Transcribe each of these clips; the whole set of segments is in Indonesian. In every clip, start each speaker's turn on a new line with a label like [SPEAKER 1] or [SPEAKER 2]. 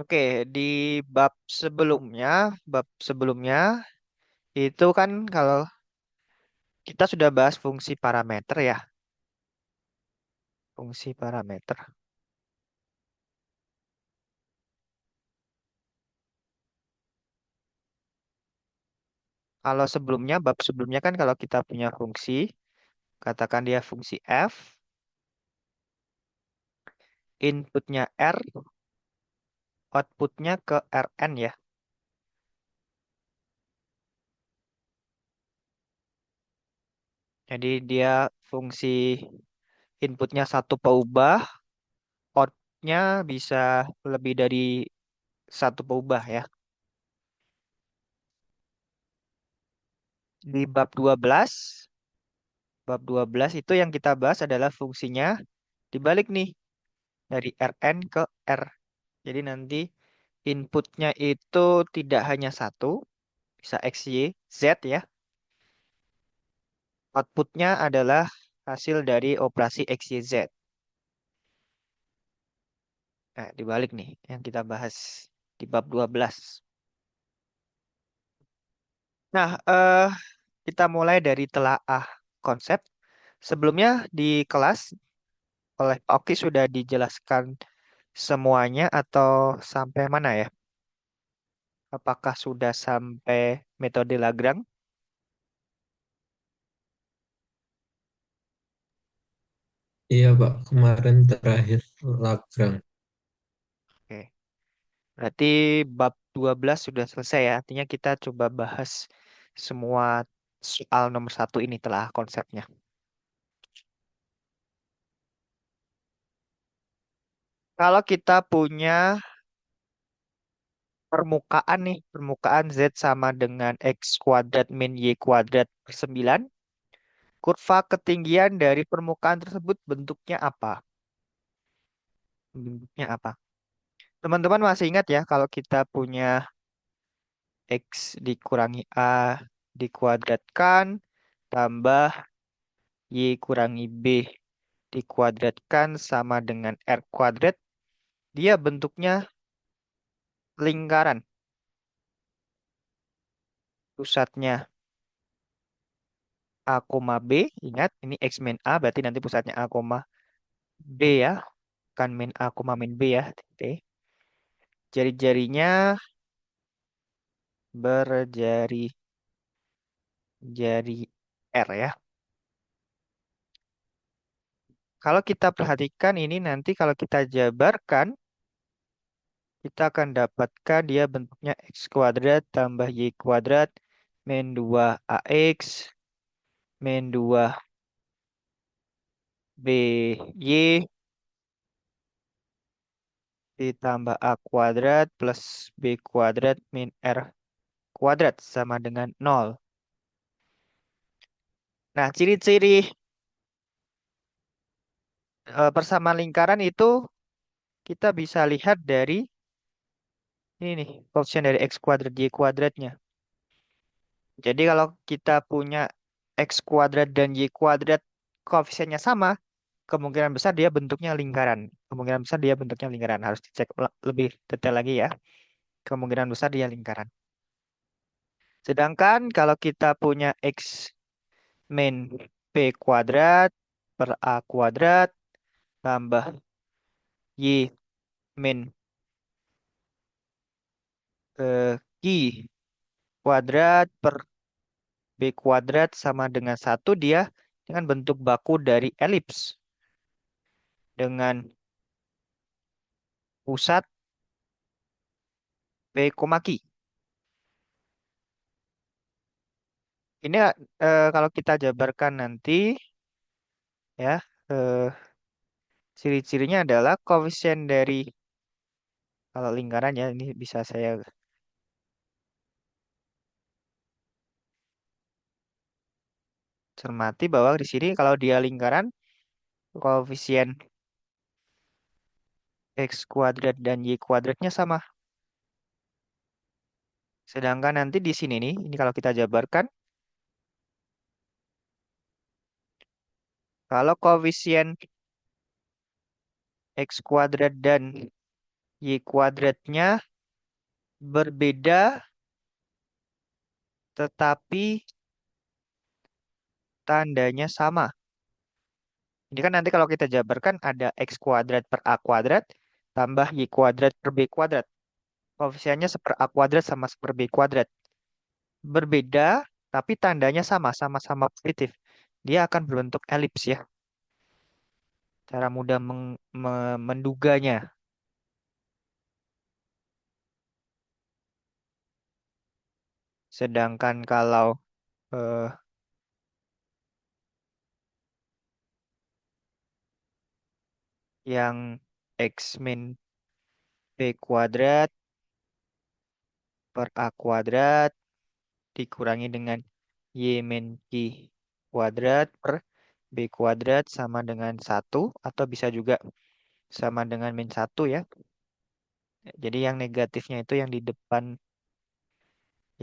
[SPEAKER 1] Oke, di bab sebelumnya, bab sebelumnya itu kan kalau kita sudah bahas fungsi parameter ya, fungsi parameter. Kalau sebelumnya, bab sebelumnya kan kalau kita punya fungsi, katakan dia fungsi f, inputnya r, outputnya ke rn ya. Jadi dia fungsi inputnya satu peubah, outputnya bisa lebih dari satu peubah ya. Di bab 12 itu yang kita bahas adalah fungsinya dibalik nih dari Rn ke R. Jadi nanti inputnya itu tidak hanya satu, bisa X, Y, Z ya. Outputnya adalah hasil dari operasi X, Y, Z. Nah, dibalik nih yang kita bahas di bab 12. Nah, kita mulai dari telaah konsep. Sebelumnya di kelas oleh Pak Oki sudah dijelaskan semuanya atau sampai mana ya? Apakah sudah sampai metode Lagrange?
[SPEAKER 2] Iya, Pak. Kemarin terakhir Lagrange.
[SPEAKER 1] Oke. Berarti bab 12 sudah selesai ya. Artinya kita coba bahas semua soal nomor satu ini telah konsepnya. Kalau kita punya permukaan nih, permukaan Z sama dengan X kuadrat min Y kuadrat per 9, kurva ketinggian dari permukaan tersebut bentuknya apa? Bentuknya apa? Teman-teman masih ingat ya kalau kita punya X dikurangi A dikuadratkan tambah Y kurangi B dikuadratkan sama dengan R kuadrat, dia bentuknya lingkaran. Pusatnya A, B, ingat ini X min A, berarti nanti pusatnya A, B ya, kan min A, min B ya. Titik. Jari-jarinya berjari jari R ya. Kalau kita perhatikan ini nanti kalau kita jabarkan, kita akan dapatkan dia bentuknya X kuadrat tambah Y kuadrat min 2AX min 2BY ditambah A kuadrat plus B kuadrat min R kuadrat sama dengan 0. Nah, ciri-ciri persamaan lingkaran itu kita bisa lihat dari ini nih, koefisien dari X kuadrat Y kuadratnya. Jadi kalau kita punya X kuadrat dan Y kuadrat koefisiennya sama, kemungkinan besar dia bentuknya lingkaran. Kemungkinan besar dia bentuknya lingkaran. Harus dicek lebih detail lagi ya. Kemungkinan besar dia lingkaran. Sedangkan kalau kita punya X min P kuadrat per A kuadrat tambah Y min Q kuadrat per B kuadrat sama dengan satu, dia dengan bentuk baku dari elips dengan pusat P, Q. Ini kalau kita jabarkan nanti ya, eh, ciri-cirinya adalah koefisien dari kalau lingkaran ya, ini bisa saya cermati bahwa di sini kalau dia lingkaran koefisien X kuadrat dan Y kuadratnya sama. Sedangkan nanti di sini nih, ini kalau kita jabarkan, kalau koefisien X kuadrat dan Y kuadratnya berbeda tetapi tandanya sama. Ini kan nanti kalau kita jabarkan ada X kuadrat per A kuadrat tambah Y kuadrat per B kuadrat. Koefisiennya seper A kuadrat sama seper B kuadrat. Berbeda, tapi tandanya sama, sama-sama positif. Dia akan berbentuk elips ya. Cara mudah menduganya. Sedangkan kalau eh, yang X min B kuadrat per A kuadrat dikurangi dengan Y min Q kuadrat per B kuadrat sama dengan satu atau bisa juga sama dengan min satu ya. Jadi yang negatifnya itu yang di depan,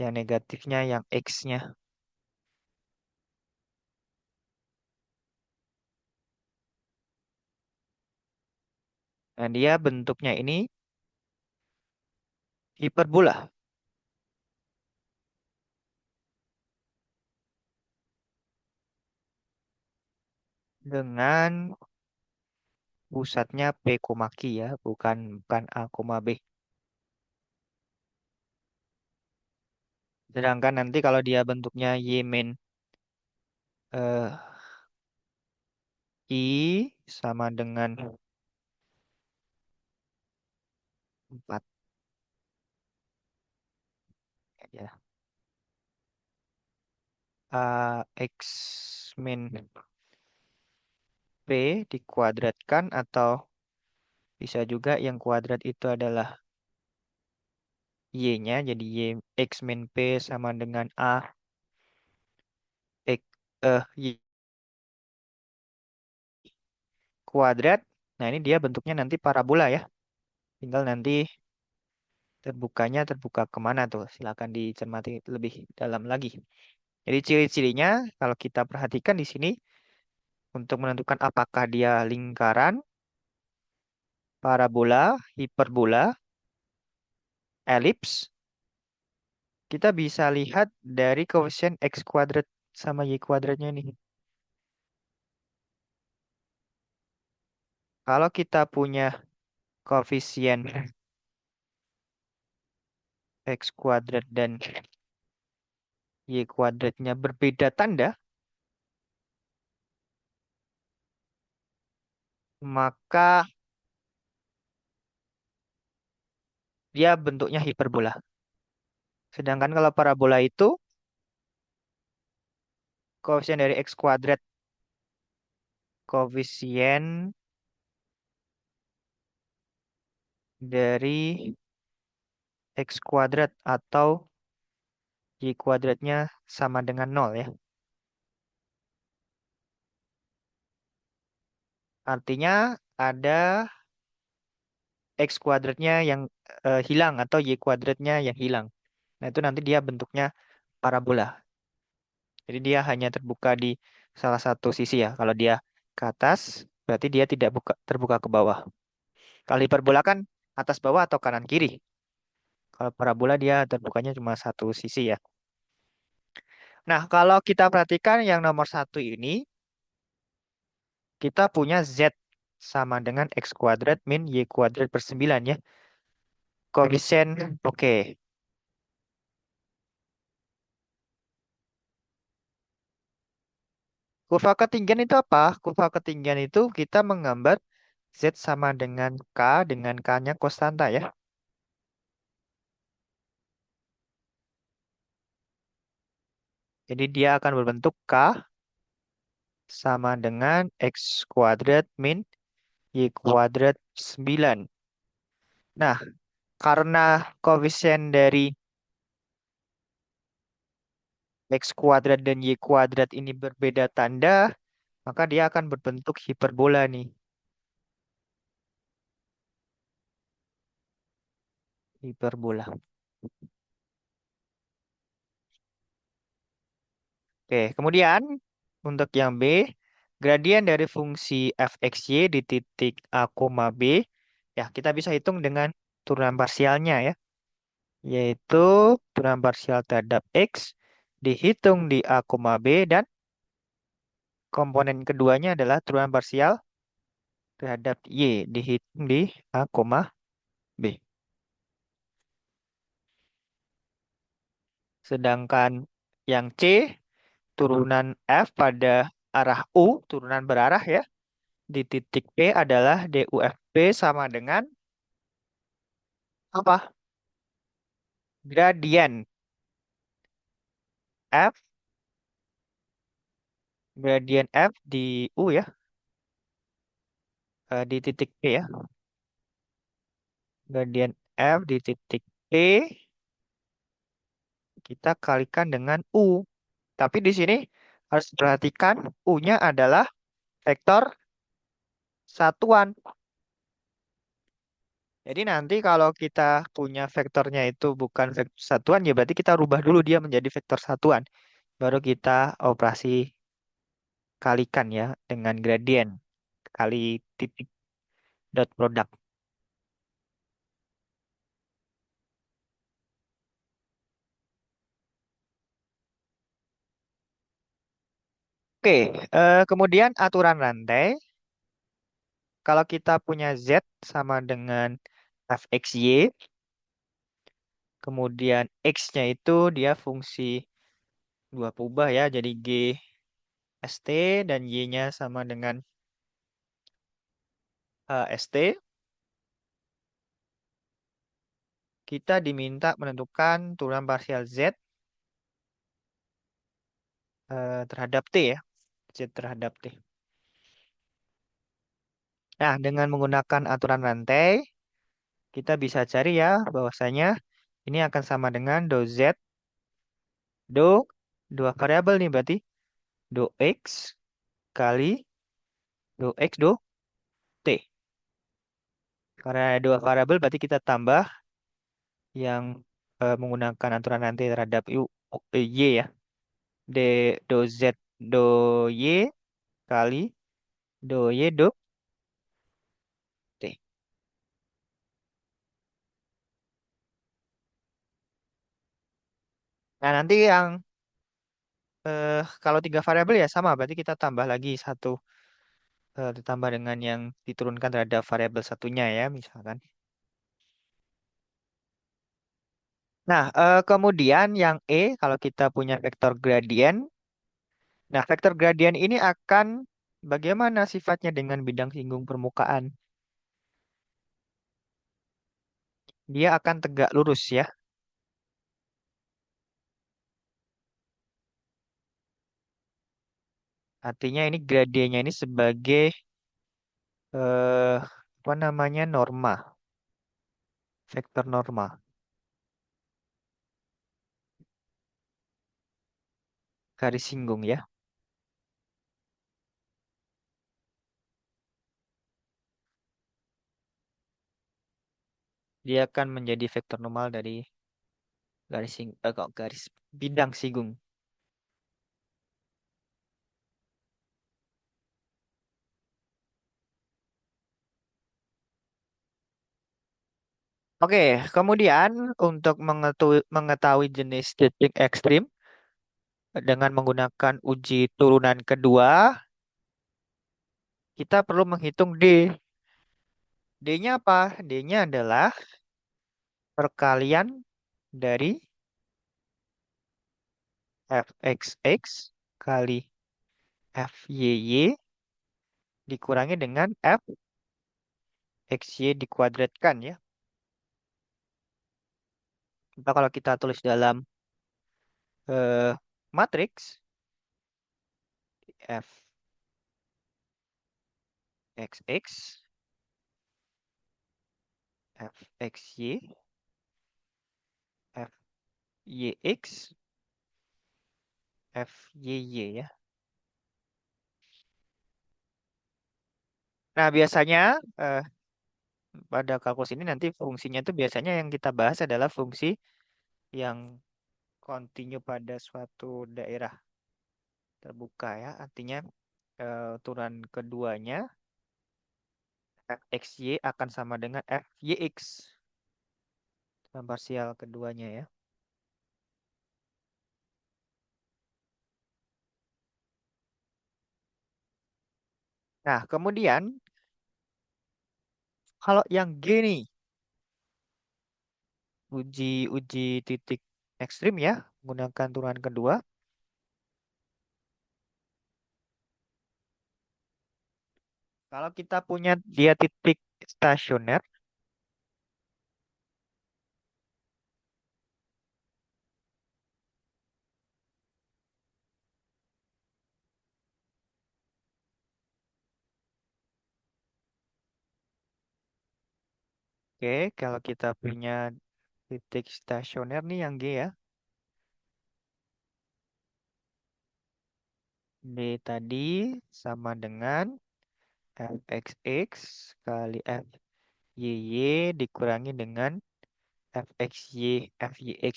[SPEAKER 1] yang negatifnya yang X-nya. Nah, dia bentuknya ini hiperbola dengan pusatnya P, Q ya, bukan A, B. Sedangkan nanti kalau dia bentuknya Y min eh, I sama dengan 4 ya. X min P dikuadratkan atau bisa juga yang kuadrat itu adalah Y-nya. Jadi X min P sama dengan A X, Y kuadrat. Nah ini dia bentuknya nanti parabola ya. Tinggal nanti terbukanya terbuka kemana tuh. Silakan dicermati lebih dalam lagi. Jadi ciri-cirinya kalau kita perhatikan di sini untuk menentukan apakah dia lingkaran, parabola, hiperbola, elips, kita bisa lihat dari koefisien X kuadrat sama Y kuadratnya nih. Kalau kita punya koefisien X kuadrat dan Y kuadratnya berbeda tanda, maka dia bentuknya hiperbola. Sedangkan kalau parabola itu koefisien dari X kuadrat, koefisien dari X kuadrat atau Y kuadratnya sama dengan nol ya. Artinya ada X kuadratnya yang hilang atau Y kuadratnya yang hilang. Nah itu nanti dia bentuknya parabola. Jadi dia hanya terbuka di salah satu sisi ya. Kalau dia ke atas, berarti dia tidak terbuka ke bawah. Kalau hiperbola kan atas bawah atau kanan kiri. Kalau parabola dia terbukanya cuma satu sisi ya. Nah, kalau kita perhatikan yang nomor satu ini, kita punya Z sama dengan X kuadrat min Y kuadrat per 9 ya. Koefisien, oke. Kurva ketinggian itu apa? Kurva ketinggian itu kita menggambar Z sama dengan K-nya konstanta ya. Jadi dia akan berbentuk K sama dengan X kuadrat min Y kuadrat 9. Nah, karena koefisien dari X kuadrat dan Y kuadrat ini berbeda tanda, maka dia akan berbentuk hiperbola nih. Hiperbola. Oke, kemudian untuk yang B, gradien dari fungsi fxy di titik A, B, ya kita bisa hitung dengan turunan parsialnya ya, yaitu turunan parsial terhadap X dihitung di A, B dan komponen keduanya adalah turunan parsial terhadap Y dihitung di A, B. Sedangkan yang C, turunan F pada arah U, turunan berarah ya, di titik P adalah DUFP sama dengan apa? Gradien F, gradien F di U ya, di titik P ya. Gradien F di titik P kita kalikan dengan U. Tapi di sini harus perhatikan U-nya adalah vektor satuan. Jadi nanti kalau kita punya vektornya itu bukan vektor satuan, ya berarti kita rubah dulu dia menjadi vektor satuan. Baru kita operasi kalikan ya dengan gradien kali titik dot product. Oke, kemudian aturan rantai. Kalau kita punya Z sama dengan fxy, kemudian X-nya itu dia fungsi dua kubah ya, jadi G ST dan Y-nya sama dengan ST. Kita diminta menentukan turunan parsial Z terhadap T ya, Z terhadap T. Nah, dengan menggunakan aturan rantai, kita bisa cari ya bahwasanya ini akan sama dengan do Z, do dua variabel nih berarti do X kali do X do T. Karena ada dua variabel berarti kita tambah yang menggunakan aturan rantai terhadap Y ya. D do Z do Y kali do Y do T. Nah, nanti yang kalau tiga variabel ya sama, berarti kita tambah lagi satu ditambah dengan yang diturunkan terhadap variabel satunya ya, misalkan. Nah, kemudian yang E, kalau kita punya vektor gradien. Nah, vektor gradien ini akan bagaimana sifatnya dengan bidang singgung permukaan? Dia akan tegak lurus ya. Artinya ini gradiennya ini sebagai apa namanya norma, vektor norma, garis singgung ya. Dia akan menjadi vektor normal dari kok garis bidang singgung. Oke, kemudian untuk mengetahui jenis titik ekstrim dengan menggunakan uji turunan kedua, kita perlu menghitung D. D-nya apa? D-nya adalah perkalian dari fxx kali fyy dikurangi dengan fxy dikuadratkan ya. Maka kalau kita tulis dalam matriks fxx, fxy, fyx, fyy ya. Nah, biasanya eh, pada kalkulus ini nanti fungsinya itu biasanya yang kita bahas adalah fungsi yang kontinu pada suatu daerah terbuka ya. Artinya turunan keduanya fxy akan sama dengan fyx. dan parsial keduanya ya. Nah, kemudian kalau yang G nih, uji titik ekstrim ya, menggunakan turunan kedua. Kalau kita punya dia titik stasioner, oke, kalau kita punya titik stasioner nih yang G ya, D tadi sama dengan fxx kali fyy dikurangi dengan fyx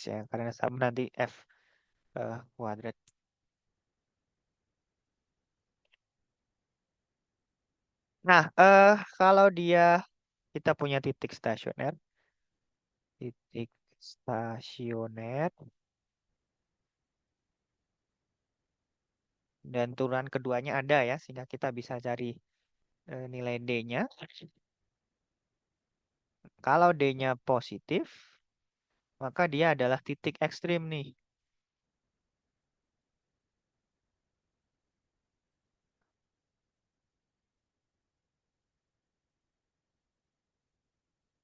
[SPEAKER 1] ya, karena sama nanti f kuadrat. Nah, kalau dia kita punya titik stasioner dan turunan keduanya ada ya, sehingga kita bisa cari nilai D-nya. Kalau D-nya positif, maka dia adalah titik ekstrim nih.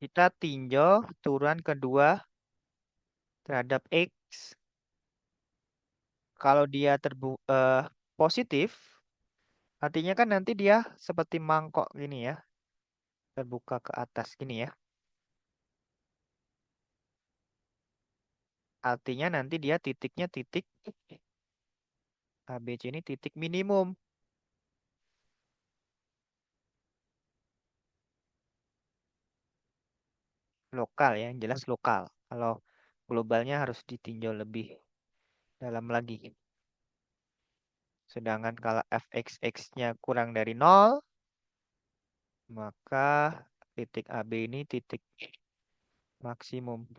[SPEAKER 1] Kita tinjau turunan kedua terhadap X. Kalau dia positif, artinya kan nanti dia seperti mangkok gini ya, terbuka ke atas gini ya. Artinya nanti dia titiknya titik ABC ini titik minimum lokal ya, yang jelas lokal. Kalau globalnya harus ditinjau lebih dalam lagi. Sedangkan kalau fxx-nya kurang dari 0, maka titik AB ini titik maksimum.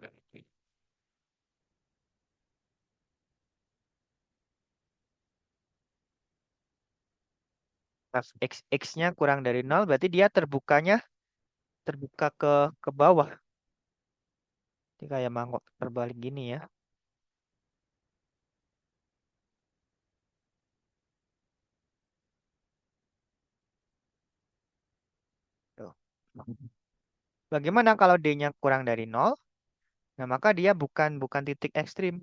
[SPEAKER 1] Fxx-nya kurang dari 0, berarti dia terbuka ke bawah. Ini kayak mangkok terbalik gini ya. Tuh. Bagaimana kalau D-nya kurang dari 0? Nah, maka dia bukan titik ekstrim,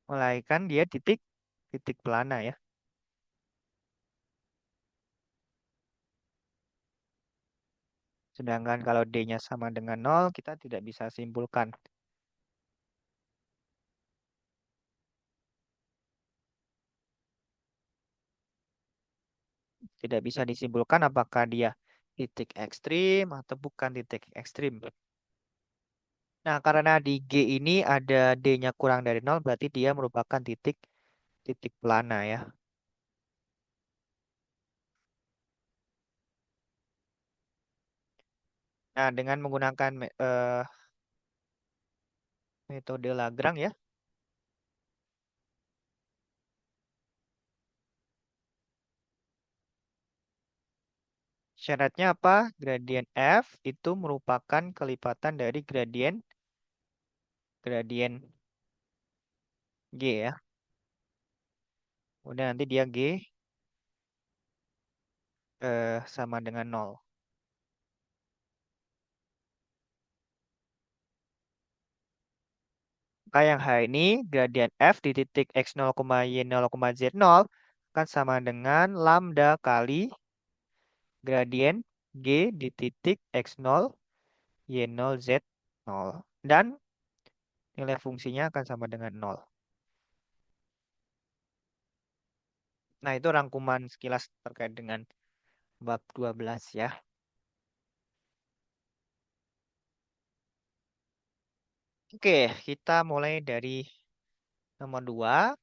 [SPEAKER 1] melainkan dia titik titik pelana ya. Sedangkan kalau D-nya sama dengan 0, kita tidak bisa simpulkan. Tidak bisa disimpulkan apakah dia titik ekstrim atau bukan titik ekstrim. Nah, karena di G ini ada D-nya kurang dari 0, berarti dia merupakan titik titik pelana ya. Nah, dengan menggunakan metode Lagrange ya, syaratnya apa? Gradien F itu merupakan kelipatan dari gradien G ya. Udah nanti dia G sama dengan 0. Maka yang H ini gradien F di titik X0, Y0, Z0 akan sama dengan lambda kali gradien G di titik X0, Y0, Z0. Dan nilai fungsinya akan sama dengan 0. Nah, itu rangkuman sekilas terkait dengan bab 12 ya. Oke, kita mulai dari nomor 2.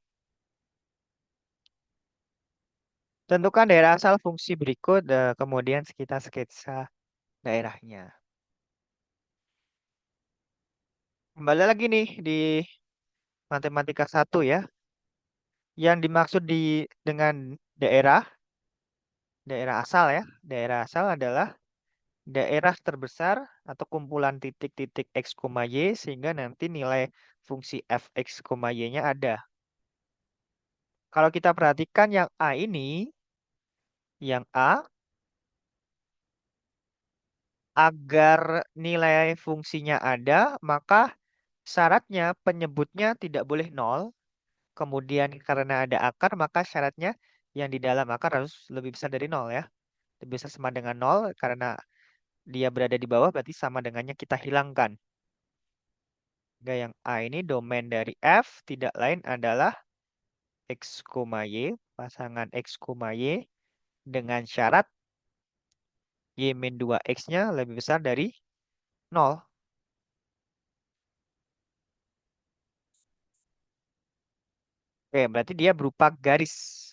[SPEAKER 1] Tentukan daerah asal fungsi berikut, kemudian kita sketsa daerahnya. Kembali lagi nih di matematika satu ya. Yang dimaksud dengan daerah, daerah asal ya. Daerah asal adalah daerah terbesar atau kumpulan titik-titik x, y sehingga nanti nilai fungsi fx, y-nya ada. Kalau kita perhatikan yang A ini, yang A, agar nilai fungsinya ada, maka syaratnya penyebutnya tidak boleh nol. Kemudian karena ada akar, maka syaratnya yang di dalam akar harus lebih besar dari nol ya. Lebih besar sama dengan nol karena dia berada di bawah berarti sama dengannya kita hilangkan. Sehingga yang A ini domain dari F tidak lain adalah X, Y, pasangan X, Y dengan syarat Y-2X-nya lebih besar dari nol. Oke, berarti dia berupa garis.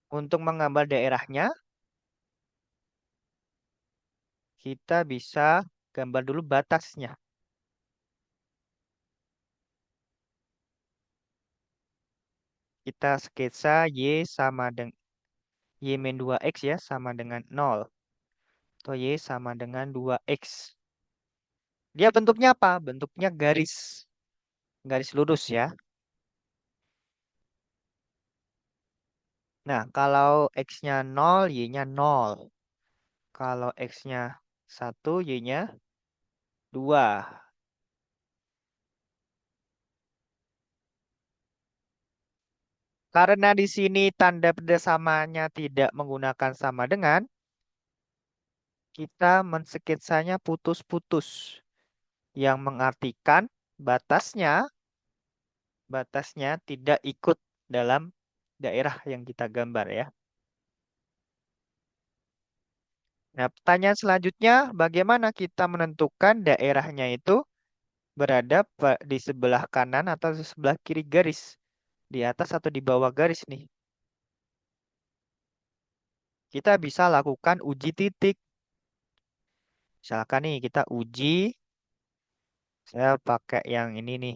[SPEAKER 1] Untuk menggambar daerahnya, kita bisa gambar dulu batasnya. Kita sketsa Y sama dengan Y-2X ya, sama dengan nol. Atau Y sama dengan 2X. Dia bentuknya apa? Bentuknya garis. Garis lurus ya. Nah, kalau X-nya nol, Y-nya nol. Kalau X-nya 1, Y-nya 2. Karena di sini tanda kerjasamanya tidak menggunakan sama dengan, kita mensketsanya putus-putus. Yang mengartikan batasnya, batasnya tidak ikut dalam daerah yang kita gambar ya. Nah, pertanyaan selanjutnya, bagaimana kita menentukan daerahnya itu berada di sebelah kanan atau di sebelah kiri garis? Di atas atau di bawah garis nih? Kita bisa lakukan uji titik. Misalkan nih, kita uji, saya pakai yang ini nih,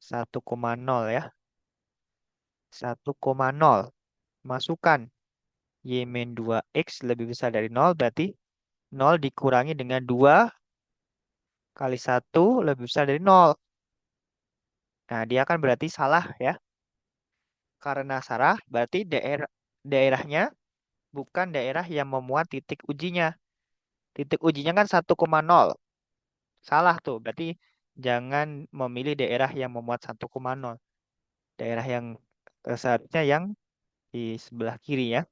[SPEAKER 1] 1,0 ya. 1,0. Masukkan Y-2X lebih besar dari nol, berarti nol dikurangi dengan 2 kali 1 lebih besar dari nol. Nah, dia kan berarti salah ya. Karena salah, berarti daerahnya bukan daerah yang memuat titik ujinya. Titik ujinya kan 1,0. Salah tuh, berarti jangan memilih daerah yang memuat 1,0. Daerah yang seharusnya yang di sebelah kiri ya.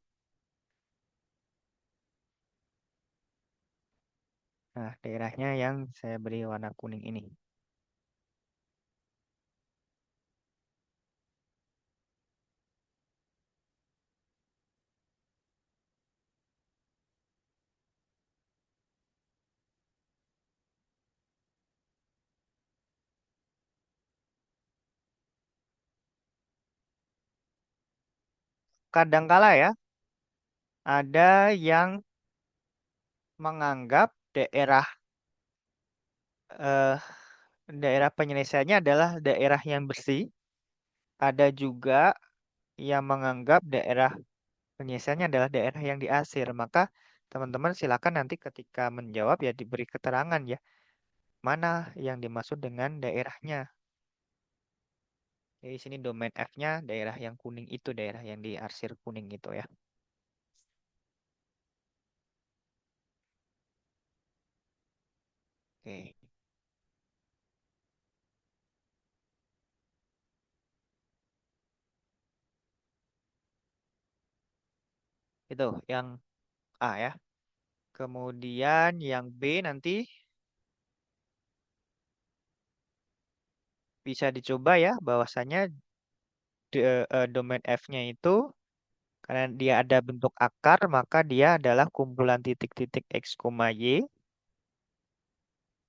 [SPEAKER 1] Nah, daerahnya yang saya beri warna kuning ini. Kadangkala ya, ada yang menganggap eh, daerah penyelesaiannya adalah daerah yang bersih. Ada juga yang menganggap daerah penyelesaiannya adalah daerah yang diasir. Maka teman-teman silakan nanti ketika menjawab ya diberi keterangan ya. Mana yang dimaksud dengan daerahnya. Jadi sini domain F-nya daerah yang kuning itu, daerah yang diarsir kuning itu ya. Oke, itu yang A ya. Kemudian yang B nanti bisa dicoba ya bahwasanya domain F-nya itu karena dia ada bentuk akar maka dia adalah kumpulan titik-titik X, Y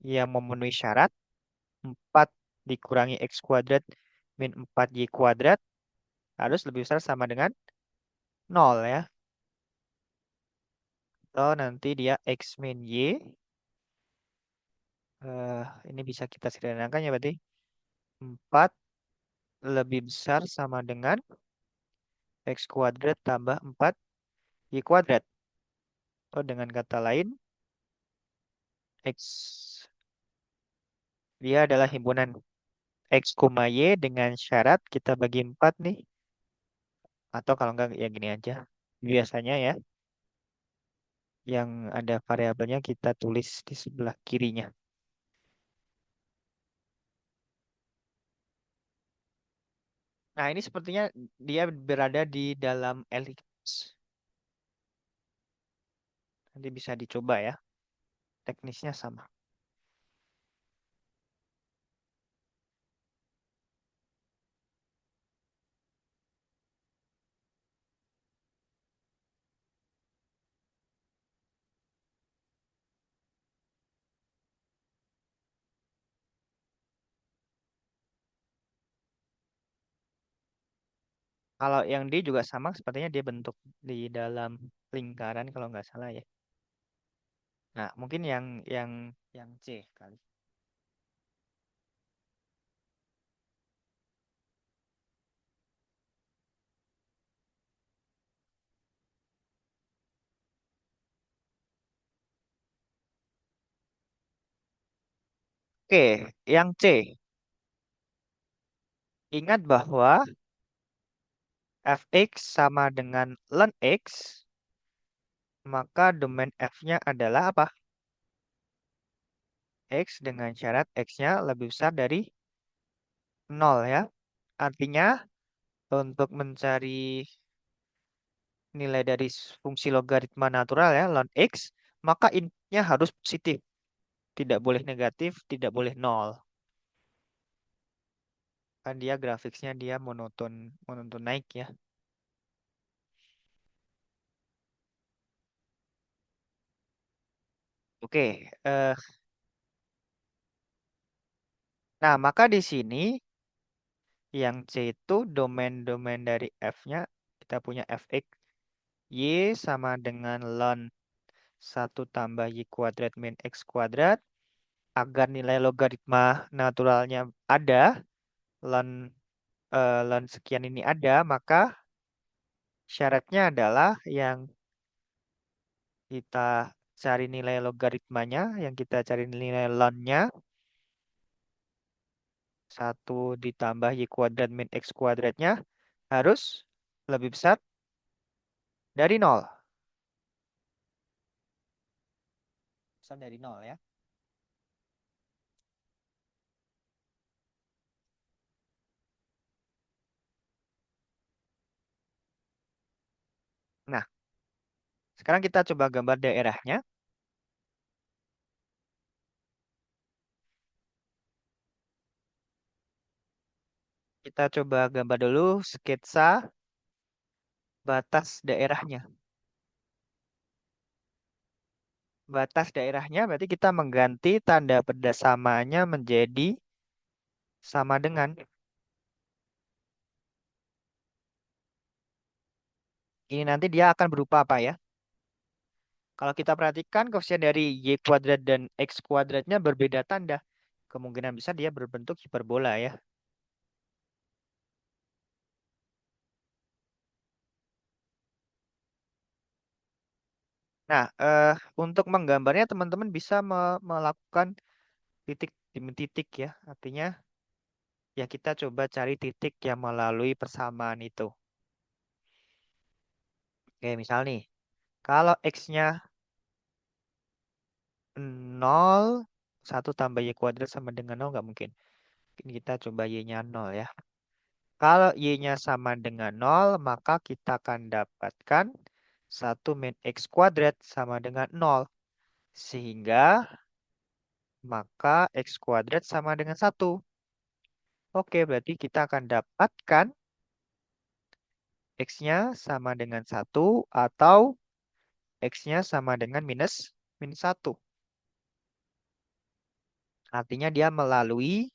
[SPEAKER 1] yang memenuhi syarat 4 dikurangi X kuadrat min 4Y kuadrat harus lebih besar sama dengan nol ya. Atau nanti dia X min Y. Ini bisa kita sederhanakan ya berarti. 4 lebih besar sama dengan X kuadrat tambah 4Y kuadrat. Atau dengan kata lain, X dia adalah himpunan X, Y dengan syarat kita bagi 4 nih. Atau kalau enggak ya gini aja. Biasanya ya, yang ada variabelnya kita tulis di sebelah kirinya. Nah, ini sepertinya dia berada di dalam elips. Nanti bisa dicoba ya. Teknisnya sama. Kalau yang D juga sama, sepertinya dia bentuk di dalam lingkaran kalau nggak salah ya. Nah, mungkin yang C kali. Oke, yang C. Ingat bahwa fx sama dengan ln x, maka domain f-nya adalah apa? X dengan syarat x-nya lebih besar dari nol ya. Artinya untuk mencari nilai dari fungsi logaritma natural ya, ln x, maka inputnya harus positif. Tidak boleh negatif, tidak boleh nol. Kan dia grafiknya dia monoton, monoton naik ya. Oke, nah maka di sini yang C itu domain-domain dari f-nya, kita punya fx, y sama dengan ln 1 tambah y kuadrat min x kuadrat. Agar nilai logaritma naturalnya ada, ln, ln sekian ini ada, maka syaratnya adalah yang kita cari nilai logaritmanya, yang kita cari nilai ln-nya, 1 ditambah y kuadrat min x kuadratnya harus lebih besar dari nol. Besar dari nol ya. Nah, sekarang kita coba gambar daerahnya. Kita coba gambar dulu sketsa batas daerahnya. Batas daerahnya berarti kita mengganti tanda berdasamanya menjadi sama dengan. Ini nanti dia akan berupa apa ya? Kalau kita perhatikan koefisien dari y kuadrat dan x kuadratnya berbeda tanda. Kemungkinan besar dia berbentuk hiperbola ya. Nah, untuk menggambarnya teman-teman bisa melakukan titik demi titik ya. Artinya ya kita coba cari titik yang melalui persamaan itu. Oke, misal nih, kalau x-nya 0, 1 tambah y kuadrat sama dengan 0 nggak mungkin. Ini kita coba y-nya 0 ya. Kalau y-nya sama dengan 0, maka kita akan dapatkan 1 min x kuadrat sama dengan 0. Sehingga maka x kuadrat sama dengan 1. Oke, berarti kita akan dapatkan x-nya sama dengan 1 atau x-nya sama dengan minus 1. Artinya dia melalui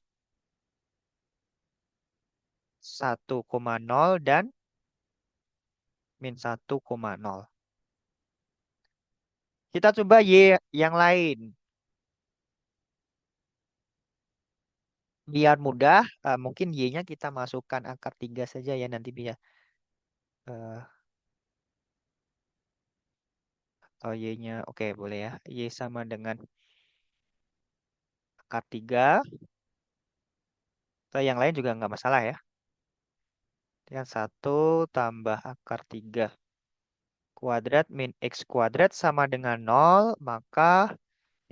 [SPEAKER 1] 1,0 dan -1,0. Kita coba Y yang lain. Biar mudah, mungkin Y-nya kita masukkan akar 3 saja ya nanti biar. eh, Atau Y-nya, oke boleh ya. Y sama dengan akar 3. Atau yang lain juga nggak masalah ya. Yang satu tambah akar 3 kuadrat min X kuadrat sama dengan 0. Maka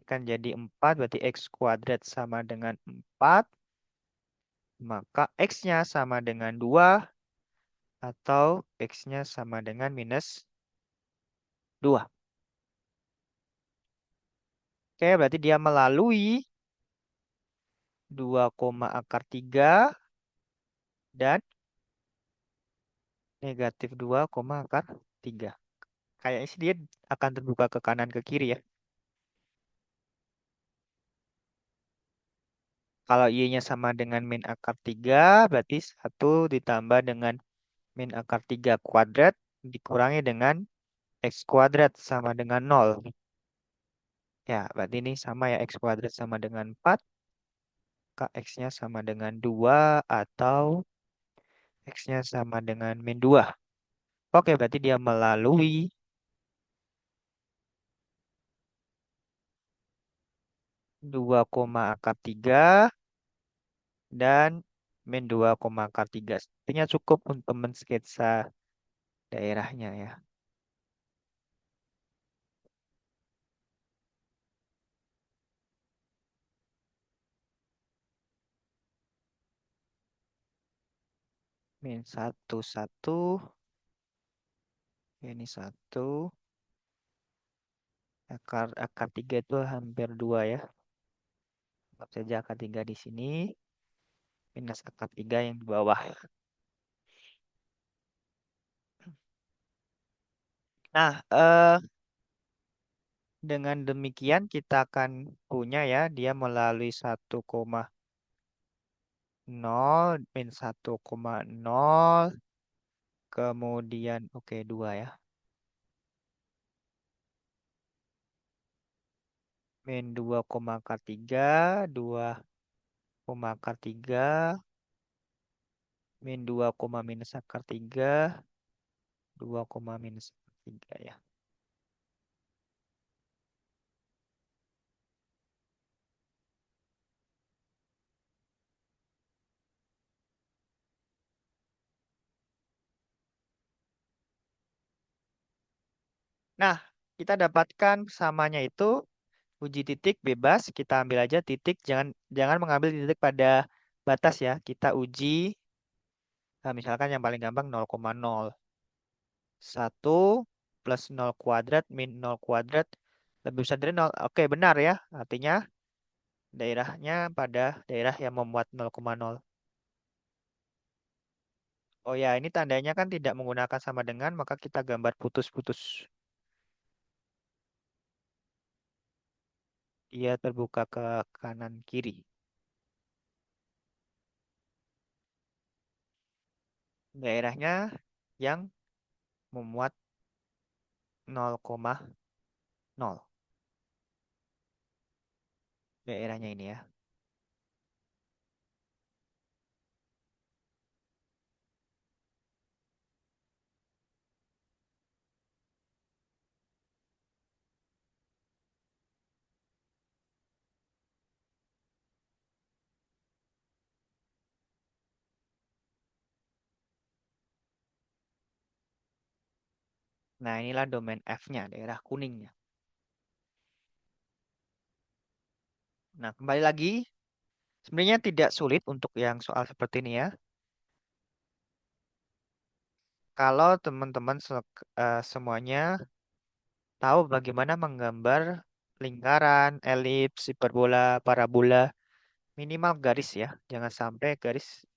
[SPEAKER 1] akan jadi 4. Berarti X kuadrat sama dengan 4. Maka X-nya sama dengan 2. Atau X-nya sama dengan -2. Oke, berarti dia melalui 2, akar 3 dan -2, akar 3. Kayaknya sih dia akan terbuka ke kanan ke kiri ya. Kalau Y-nya sama dengan min akar 3, berarti 1 ditambah dengan min akar 3 kuadrat dikurangi dengan X kuadrat sama dengan 0. Ya, berarti ini sama ya, X kuadrat sama dengan 4, maka X-nya sama dengan 2 atau X-nya sama dengan -2. Oke, berarti dia melalui 2, akar 3 dan -2, akar 3. Sepertinya cukup untuk mensketsa daerahnya ya. -1, 1. Ini 1. Akar 3 itu hampir 2 ya. Anggap saja akar 3 di sini. Minus akar 3 yang di bawah. Nah, dengan demikian kita akan punya ya. Dia melalui 1,0 min 1,0. Kemudian, oke 2 ya. Min 2, akar 3. 2, akar 3. Min 2, minus akar 3. 2, minus akar 3 ya. Nah, kita dapatkan samanya itu uji titik bebas. Kita ambil aja titik. Jangan jangan mengambil titik pada batas ya. Kita uji, misalkan yang paling gampang 0,0. 1 plus 0 kuadrat min 0 kuadrat lebih besar dari 0. Oke, benar ya. Artinya daerahnya pada daerah yang memuat 0,0. Oh ya, ini tandanya kan tidak menggunakan sama dengan, maka kita gambar putus-putus. Dia terbuka ke kanan kiri. Daerahnya yang memuat 0,0. Daerahnya ini ya. Nah, inilah domain F-nya, daerah kuningnya. Nah, kembali lagi, sebenarnya tidak sulit untuk yang soal seperti ini ya. Kalau teman-teman semuanya tahu bagaimana menggambar lingkaran, elips, hiperbola, parabola, minimal garis ya. Jangan sampai garis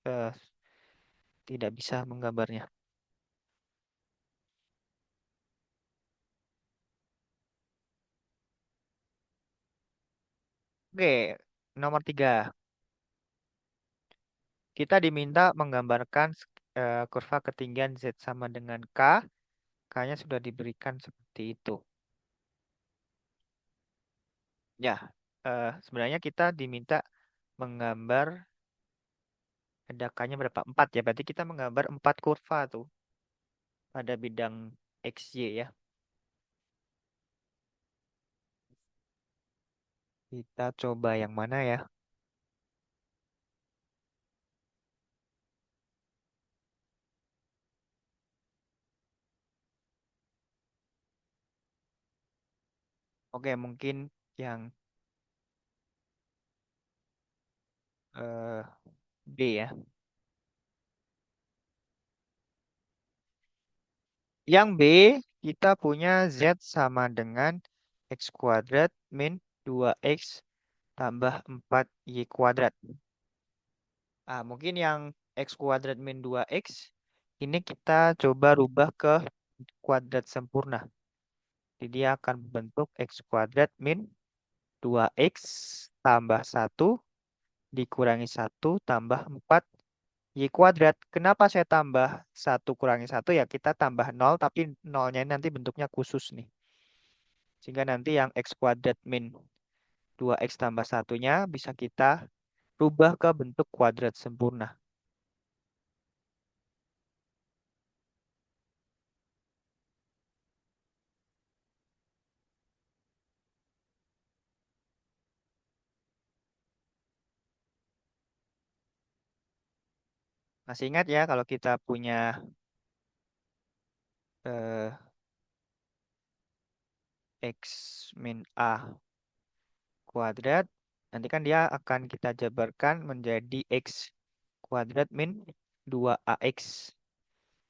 [SPEAKER 1] tidak bisa menggambarnya. Oke, Nomor 3, kita diminta menggambarkan kurva ketinggian Z sama dengan K. K-nya sudah diberikan seperti itu. Ya, sebenarnya kita diminta menggambar ada K-nya berapa? 4 ya. Berarti kita menggambar 4 kurva tuh pada bidang XY ya. Kita coba yang mana ya? Oke, mungkin yang eh, B ya. Yang B, kita punya Z sama dengan X kuadrat min 2X tambah 4Y kuadrat. Ah, mungkin yang X kuadrat min 2X, ini kita coba rubah ke kuadrat sempurna. Jadi dia akan membentuk X kuadrat min 2X tambah 1 dikurangi 1 tambah 4 Y kuadrat. Kenapa saya tambah 1 kurangi 1? Ya kita tambah 0, tapi nolnya ini nanti bentuknya khusus nih. Sehingga nanti yang X kuadrat min 2X tambah satunya bisa kita rubah ke bentuk kuadrat sempurna. Masih ingat ya kalau kita punya eh, X min A kuadrat, nanti kan dia akan kita jabarkan menjadi X kuadrat min 2AX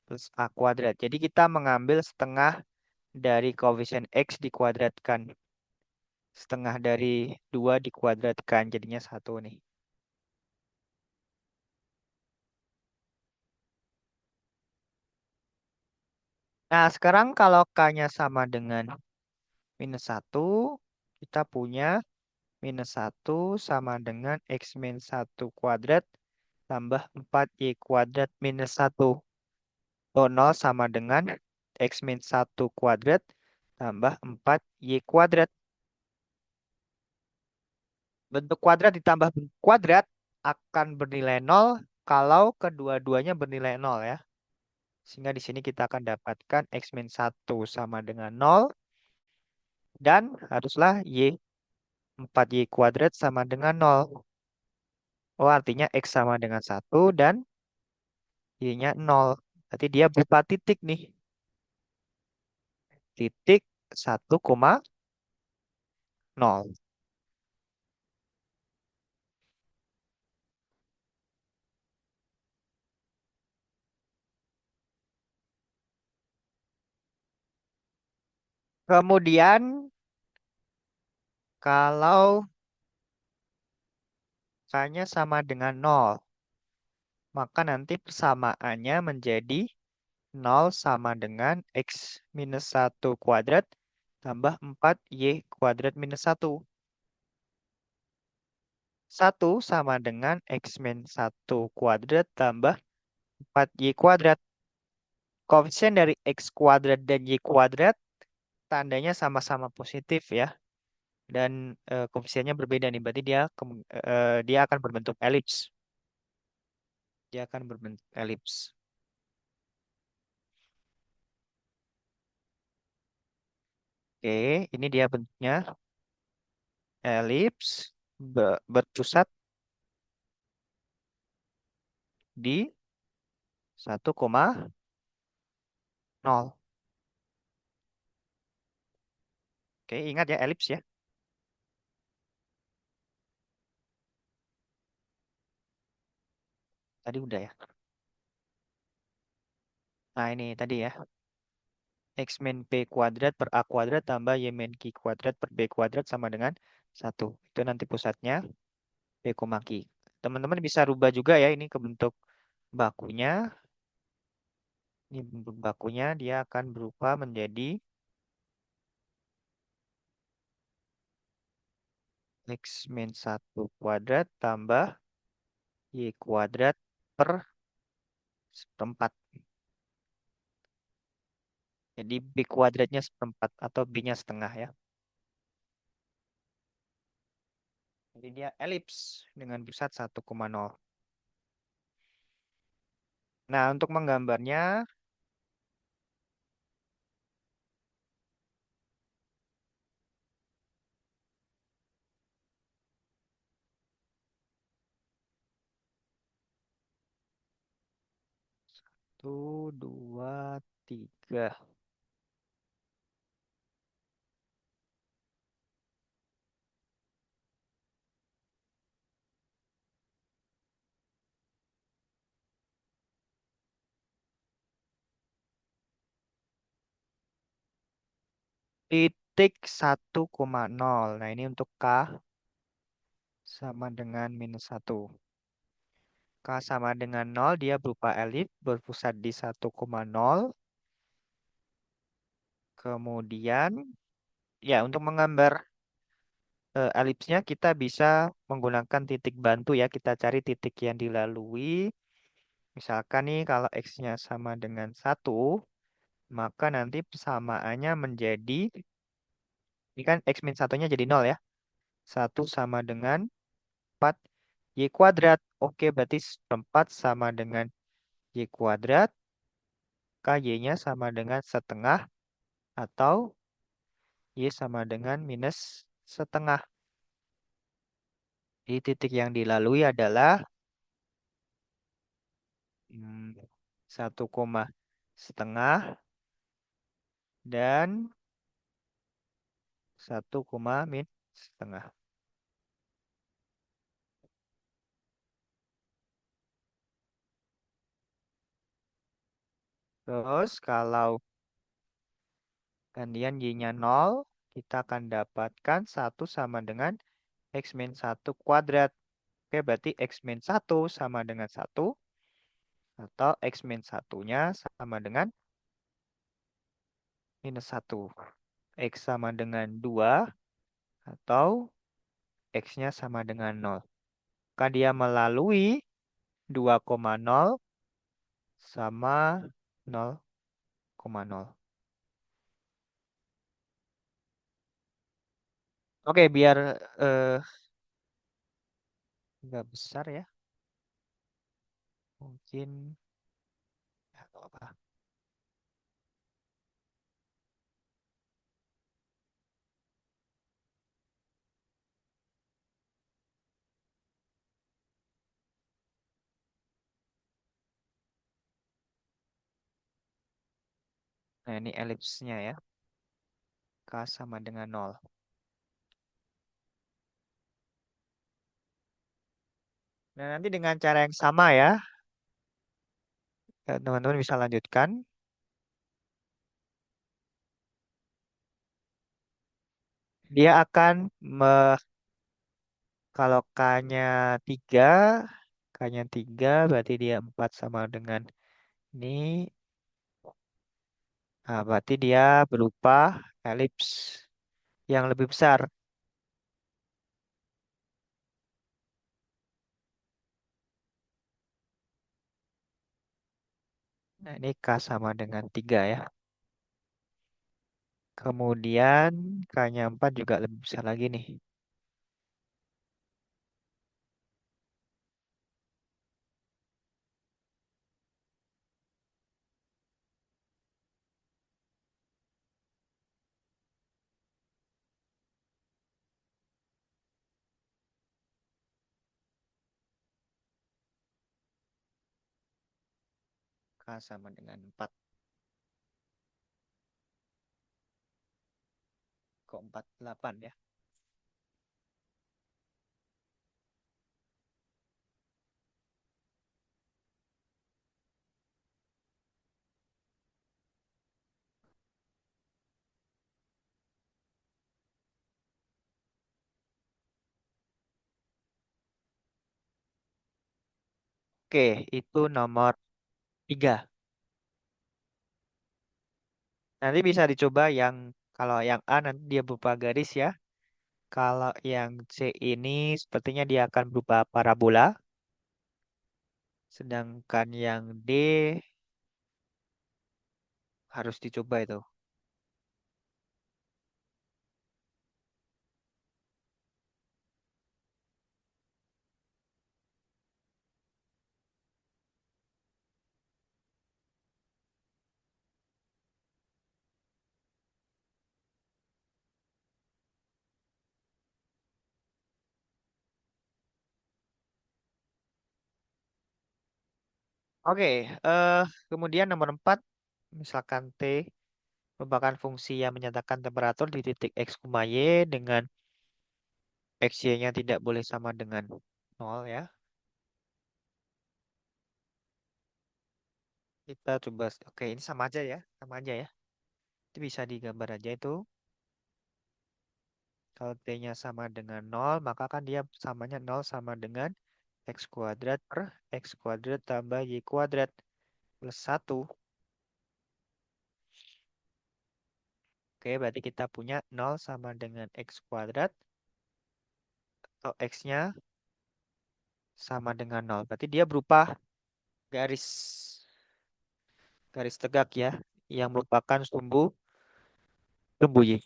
[SPEAKER 1] plus A kuadrat. Jadi kita mengambil setengah dari koefisien X dikuadratkan. Setengah dari 2 dikuadratkan jadinya 1 nih. Nah, sekarang kalau K-nya sama dengan -1, kita punya -1 sama dengan X min 1 kuadrat tambah 4Y kuadrat -1. Oh, 0 sama dengan X min 1 kuadrat tambah 4Y kuadrat. Bentuk kuadrat ditambah bentuk kuadrat akan bernilai 0 kalau kedua-duanya bernilai 0 ya. Sehingga di sini kita akan dapatkan X min 1 sama dengan 0 dan haruslah Y 4Y kuadrat sama dengan 0. Oh, artinya X sama dengan 1 dan Y-nya 0. Berarti dia berupa titik nih. Titik 1,0. Kemudian kalau K-nya sama dengan 0, maka nanti persamaannya menjadi 0 sama dengan X minus 1 kuadrat tambah 4Y kuadrat minus 1. 1 sama dengan X min 1 kuadrat tambah 4Y kuadrat. Koefisien dari X kuadrat dan Y kuadrat tandanya sama-sama positif ya. Dan koefisiennya berbeda nih. Berarti dia akan berbentuk elips. Dia akan berbentuk elips. Oke, ini dia bentuknya elips berpusat di 1,0. Oke, ingat ya elips ya. Tadi udah ya. Nah, ini tadi ya. X min P kuadrat per A kuadrat tambah Y min Q kuadrat per B kuadrat sama dengan 1. Itu nanti pusatnya P, Q. Teman-teman bisa rubah juga ya ini ke bentuk bakunya. Ini bentuk bakunya dia akan berupa menjadi X min 1 kuadrat tambah Y kuadrat per seperempat. Jadi B kuadratnya seperempat atau B-nya setengah ya. Jadi dia elips dengan pusat 1,0. Nah, untuk menggambarnya, satu, dua, tiga. Titik 1,0. Nah, ini untuk K sama dengan minus 1. K sama dengan 0, dia berupa elips berpusat di 1,0. Kemudian, ya untuk menggambar elipsnya kita bisa menggunakan titik bantu ya. Kita cari titik yang dilalui. Misalkan nih kalau X-nya sama dengan 1, maka nanti persamaannya menjadi, ini kan X min 1-nya jadi 0 ya. 1 sama dengan 4 Y kuadrat. Oke, berarti seperempat sama dengan Y kuadrat. Y-nya sama dengan setengah atau Y sama dengan minus setengah. Di titik yang dilalui adalah 1 koma setengah dan 1 koma min setengah. Terus kalau gantian Y-nya 0, kita akan dapatkan 1 sama dengan X min 1 kuadrat. Oke, berarti X min 1 sama dengan 1 atau X min 1-nya sama dengan minus 1. X sama dengan 2 atau X-nya sama dengan 0. Maka dia melalui 2,0 sama 0,0. Oke, biar eh, nggak besar ya. Mungkin ya, nggak apa. Nah, ini elipsnya ya. K sama dengan 0. Nah, nanti dengan cara yang sama ya, teman-teman bisa lanjutkan. Dia akan kalau K-nya 3, K-nya 3 berarti dia 4 sama dengan ini. Nah, berarti dia berupa elips yang lebih besar. Nah, ini K sama dengan 3 ya. Kemudian K-nya 4 juga lebih besar lagi nih. K sama dengan 4. Kok 48 ya? Oke, itu nomor 3. Nanti bisa dicoba yang kalau yang A nanti dia berupa garis ya. Kalau yang C ini sepertinya dia akan berupa parabola. Sedangkan yang D harus dicoba itu. Oke, kemudian nomor 4, misalkan T merupakan fungsi yang menyatakan temperatur di titik X, Y dengan XY-nya tidak boleh sama dengan 0 ya. Kita coba, oke ini sama aja ya, sama aja ya. Itu bisa digambar aja itu. Kalau T-nya sama dengan 0, maka kan dia samanya 0 sama dengan X kuadrat per X kuadrat tambah Y kuadrat plus 1. Oke, berarti kita punya 0 sama dengan X kuadrat atau X-nya sama dengan 0. Berarti dia berupa garis garis tegak ya, yang merupakan sumbu sumbu Y.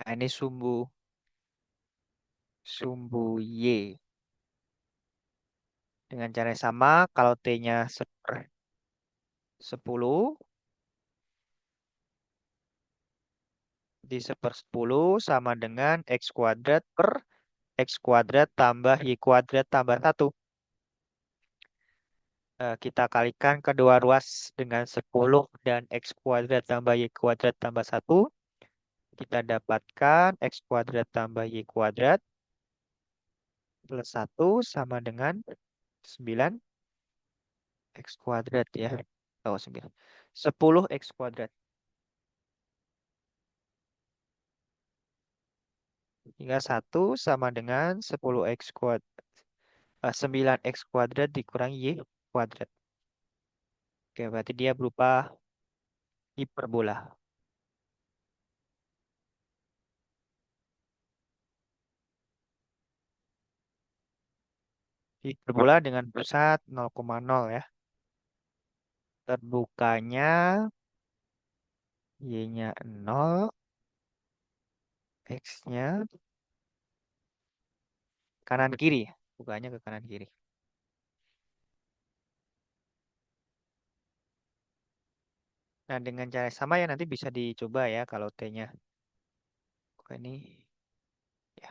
[SPEAKER 1] Nah, ini sumbu Y. Dengan cara yang sama, kalau T-nya 10, di 10 sama dengan X kuadrat per X kuadrat tambah Y kuadrat tambah 1. Kita kalikan kedua ruas dengan 10 dan X kuadrat tambah Y kuadrat tambah 1. Kita dapatkan X kuadrat tambah Y kuadrat plus 1 sama dengan 9 X kuadrat ya. Oh, 9. 10 X kuadrat. Hingga 1 sama dengan 10 X kuadrat. 9 X kuadrat dikurangi Y kuadrat. Oke, berarti dia berupa hiperbola. Hiperbola dengan pusat 0,0 ya. Terbukanya Y-nya 0, X-nya kanan kiri. Bukanya ke kanan kiri. Nah, dengan cara yang sama ya nanti bisa dicoba ya kalau T-nya. Kok ini ya.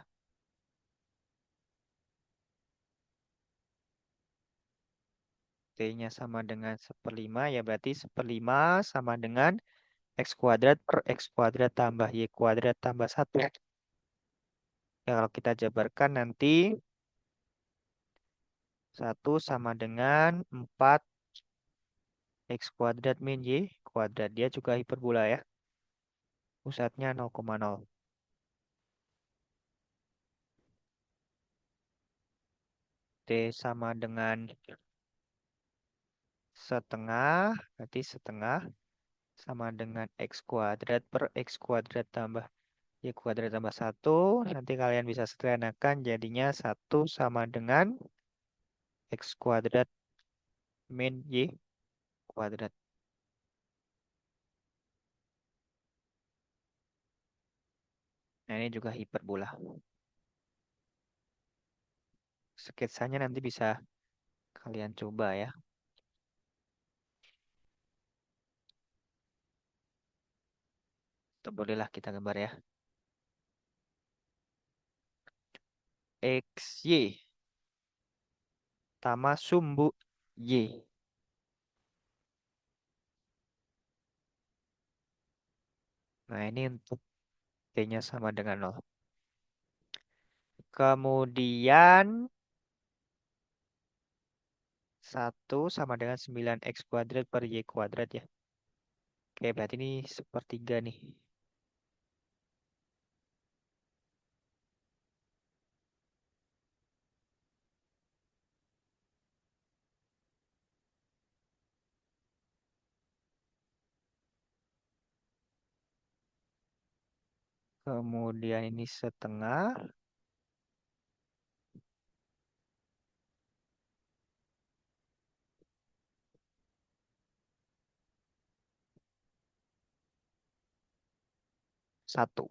[SPEAKER 1] T-nya sama dengan 1/5 ya berarti 1/5 sama dengan X kuadrat per X kuadrat tambah Y kuadrat tambah 1. Ya, kalau kita jabarkan nanti 1 sama dengan 4 X kuadrat min Y kuadrat. Dia juga hiperbola ya. Pusatnya 0,0. T sama dengan setengah. Berarti setengah sama dengan X kuadrat per X kuadrat tambah Y kuadrat tambah 1. Nanti kalian bisa sederhanakan jadinya 1 sama dengan X kuadrat min Y kuadrat. Nah, ini juga hiperbola. Sketsanya nanti bisa kalian coba ya. Itu bolehlah kita gambar ya. X, Y. Sama sumbu Y. Nah, ini untuk T-nya sama dengan 0. Kemudian 1 sama dengan 9 X kuadrat per Y kuadrat ya. Oke, berarti ini sepertiga nih. Kemudian ini setengah. Satu.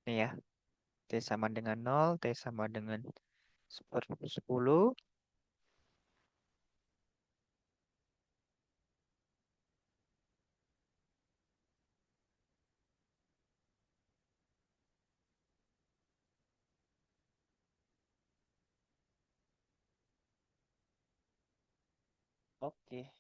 [SPEAKER 1] Nih ya. T sama dengan nol, T sama dengan 10. Oke.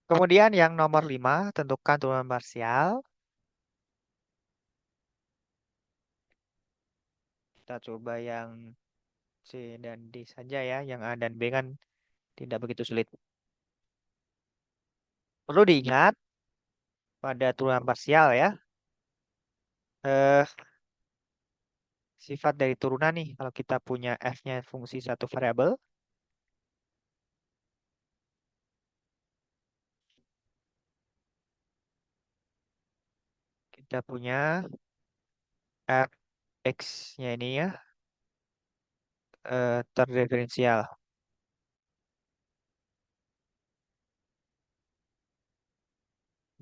[SPEAKER 1] Kemudian yang nomor 5, tentukan turunan parsial. Kita coba yang C dan D saja ya. Yang A dan B kan tidak begitu sulit. Perlu diingat pada turunan parsial ya. Eh, Sifat dari turunan nih. Kalau kita punya f-nya fungsi satu variabel, kita punya f x-nya ini ya terdiferensial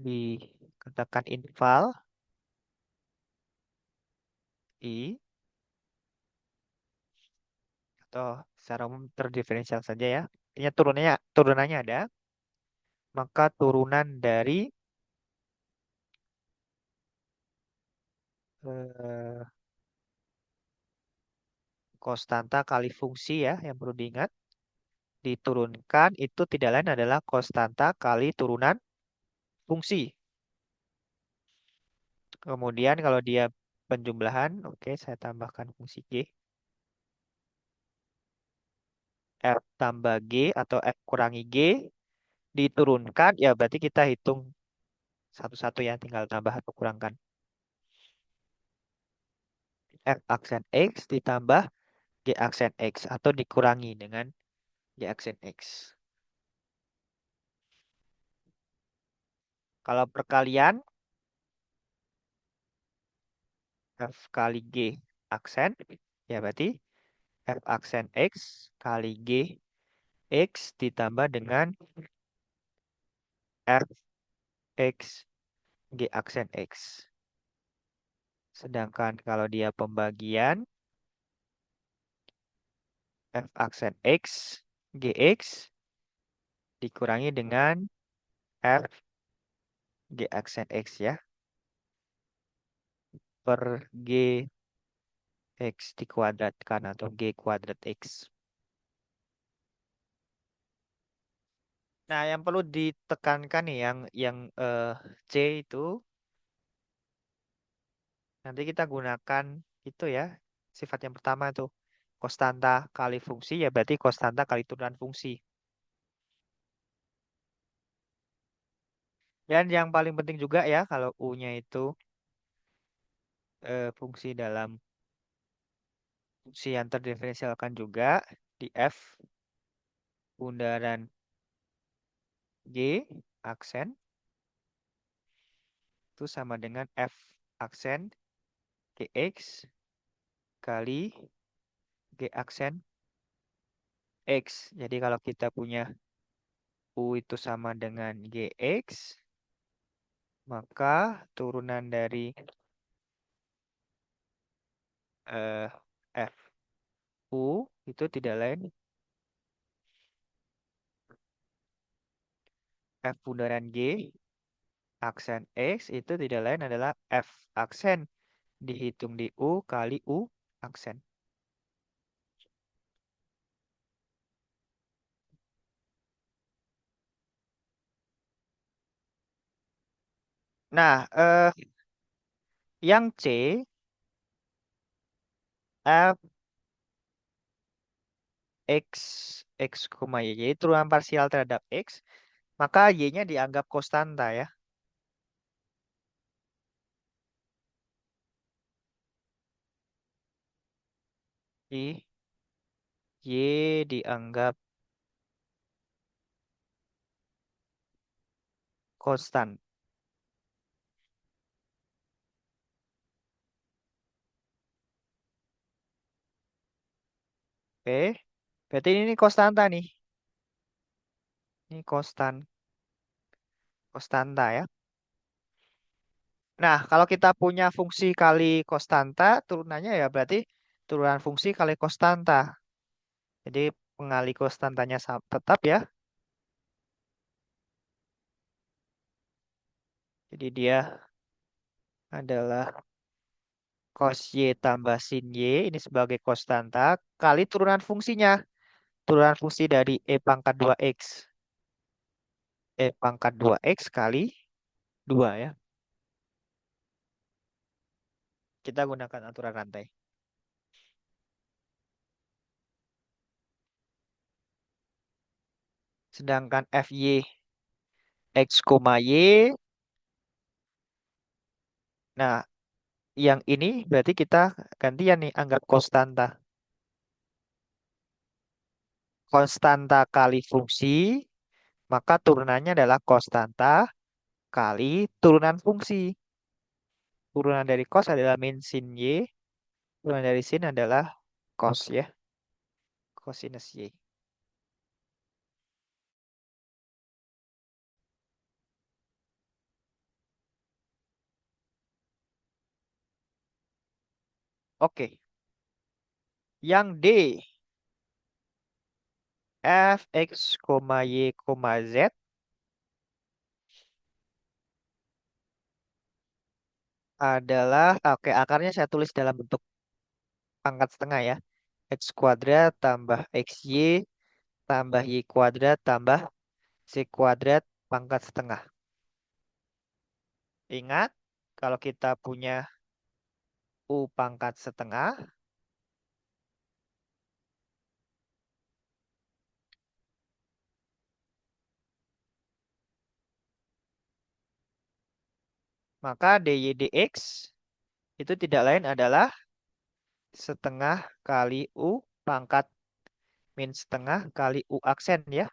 [SPEAKER 1] dikatakan interval i atau secara umum terdiferensial saja ya. Artinya turunannya ada, maka turunan dari eh, konstanta kali fungsi ya yang perlu diingat. Diturunkan itu tidak lain adalah konstanta kali turunan fungsi. Kemudian kalau dia penjumlahan, oke saya tambahkan fungsi G. F tambah G atau F kurangi G diturunkan, ya berarti kita hitung satu-satu ya, tinggal tambah atau kurangkan. F aksen X ditambah G aksen X atau dikurangi dengan G aksen X. Kalau perkalian, F kali G aksen, ya berarti F aksen X kali G X ditambah dengan F X G aksen X. Sedangkan kalau dia pembagian, F aksen X GX dikurangi dengan F G aksen X ya, per G X dikuadratkan atau G kuadrat X. Nah, yang perlu ditekankan nih yang C itu nanti kita gunakan itu ya. Sifat yang pertama tuh konstanta kali fungsi ya berarti konstanta kali turunan fungsi. Dan yang paling penting juga ya kalau U-nya itu fungsi dalam fungsi yang terdiferensialkan juga di F bundaran G aksen itu sama dengan F aksen GX kali G aksen X. Jadi kalau kita punya U itu sama dengan GX, maka turunan dari eh, F U itu tidak lain F bundaran G aksen X itu tidak lain adalah F aksen dihitung di U kali U aksen. Nah, yang C, F, X, Y. Jadi turunan parsial terhadap X, maka Y-nya dianggap konstanta ya. Y, Y dianggap konstan. Oke, berarti ini konstanta nih. Ini konstanta ya. Nah, kalau kita punya fungsi kali konstanta, turunannya ya berarti turunan fungsi kali konstanta. Jadi pengali konstantanya tetap ya. Jadi dia adalah cos Y tambah sin Y ini sebagai konstanta kali turunan fungsinya. Turunan fungsi dari E pangkat 2X. E pangkat 2X kali 2 ya. Kita gunakan aturan rantai. Sedangkan FY X, Y. Nah, yang ini berarti kita gantian nih anggap konstanta. Konstanta kali fungsi, maka turunannya adalah konstanta kali turunan fungsi. Turunan dari cos adalah min sin Y, turunan dari sin adalah cos ya, cosinus Y. Oke, yang D, f x, y, z adalah, oke akarnya saya tulis dalam bentuk pangkat setengah ya. X kuadrat tambah XY tambah Y kuadrat tambah Z kuadrat pangkat setengah. Ingat, kalau kita punya U pangkat setengah, maka DY DX itu tidak lain adalah setengah kali U pangkat min setengah kali U aksen ya.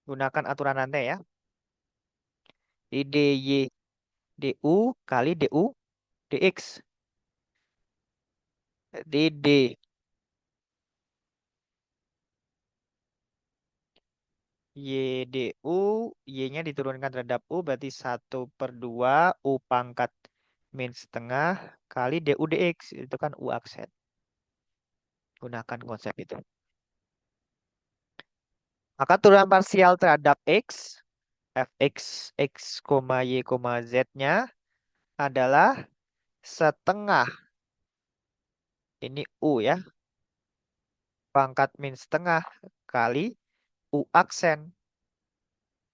[SPEAKER 1] Gunakan aturan rantai ya. Di DY DU kali DU DX. Di D YDU, Y-nya diturunkan terhadap U berarti 1/2 U pangkat min setengah kali DU DX. Itu kan U aksen. Gunakan konsep itu. Maka turunan parsial terhadap X, fx, X, Y, Z-nya adalah setengah. Ini U ya. Pangkat min setengah kali U aksen.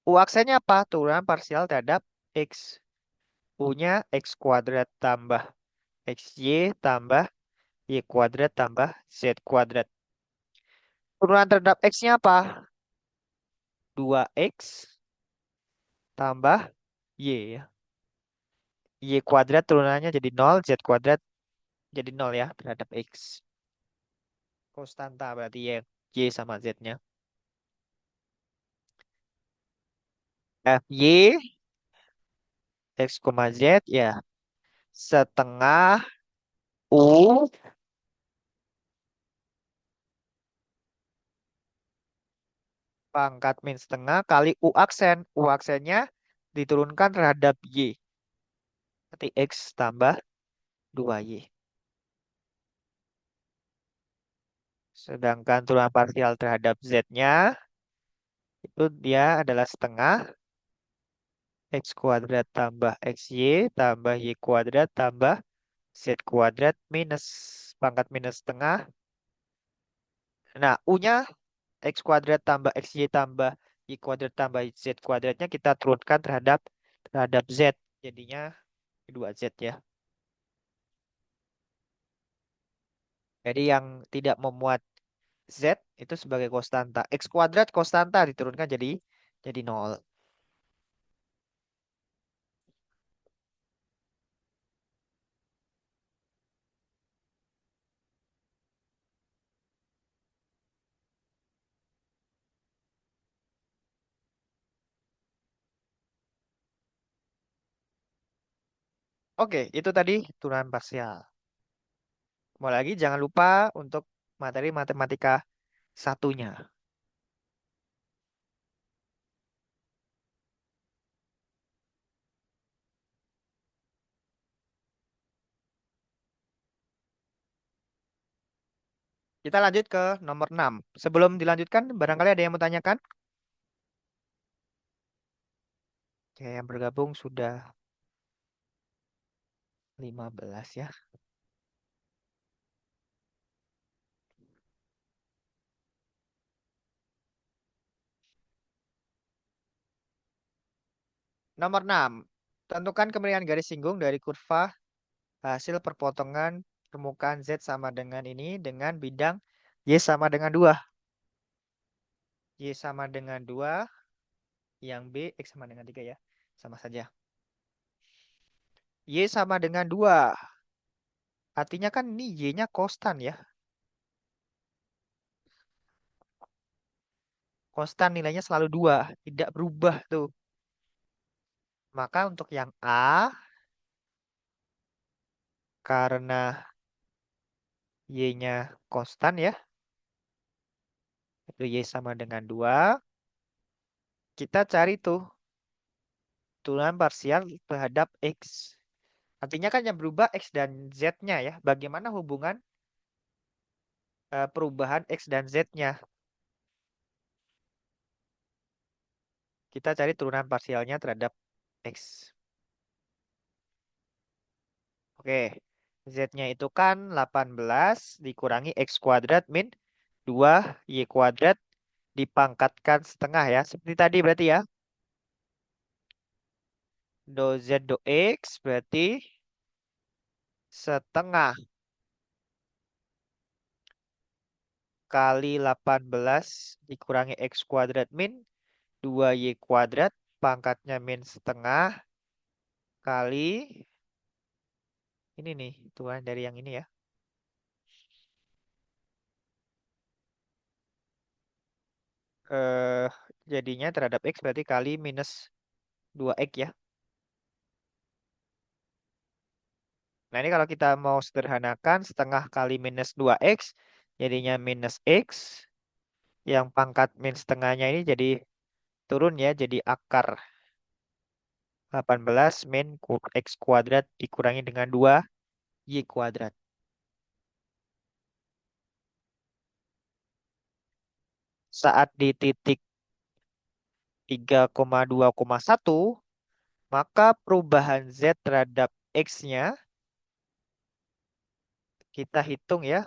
[SPEAKER 1] U aksennya apa? Turunan parsial terhadap X. U-nya X kuadrat tambah XY tambah Y kuadrat tambah Z kuadrat. Turunan terhadap X-nya apa? 2X tambah Y ya. Y kuadrat turunannya jadi 0, Z kuadrat jadi 0 ya terhadap X. Konstanta berarti Y, Y sama Z-nya. FY X, Z ya. Setengah U pangkat min setengah kali U aksen. U aksennya diturunkan terhadap Y. Berarti X tambah 2Y. Sedangkan turunan parsial terhadap Z-nya itu dia adalah setengah X kuadrat tambah XY tambah Y kuadrat tambah Z kuadrat minus pangkat minus setengah. Nah, U-nya X kuadrat tambah XY tambah Y kuadrat tambah Z kuadratnya kita turunkan terhadap Z. Jadinya 2Z ya. Jadi yang tidak memuat Z itu sebagai konstanta. X kuadrat konstanta diturunkan jadi nol. Oke, itu tadi turunan parsial. Mau lagi jangan lupa untuk materi matematika satunya. Kita lanjut ke nomor 6. Sebelum dilanjutkan, barangkali ada yang mau tanyakan? Oke, yang bergabung sudah 15 ya. Nomor 6. Tentukan kemiringan garis singgung dari kurva hasil perpotongan permukaan Z sama dengan ini dengan bidang Y sama dengan 2. Y sama dengan 2, yang B X sama dengan 3 ya. Sama saja. Y sama dengan 2. Artinya kan ini Y-nya konstan ya. Konstan nilainya selalu 2. Tidak berubah tuh. Maka untuk yang A, karena Y-nya konstan ya. Itu Y sama dengan 2. Kita cari tuh turunan parsial terhadap X. Artinya kan yang berubah X dan Z-nya ya. Bagaimana hubungan perubahan X dan Z-nya? Kita cari turunan parsialnya terhadap X. Oke. Z-nya itu kan 18 dikurangi X kuadrat min 2 Y kuadrat dipangkatkan setengah ya. Seperti tadi berarti ya. Do Z do X berarti setengah kali 18 dikurangi X kuadrat min 2Y kuadrat pangkatnya min setengah kali ini nih tuan dari yang ini ya. eh Jadinya terhadap X berarti kali minus 2X ya. Nah ini kalau kita mau sederhanakan setengah kali minus 2X jadinya minus X. Yang pangkat min setengahnya ini jadi turun ya jadi akar 18 min X kuadrat dikurangi dengan 2 Y kuadrat. Saat di titik 3,2,1 maka perubahan Z terhadap X-nya kita hitung ya.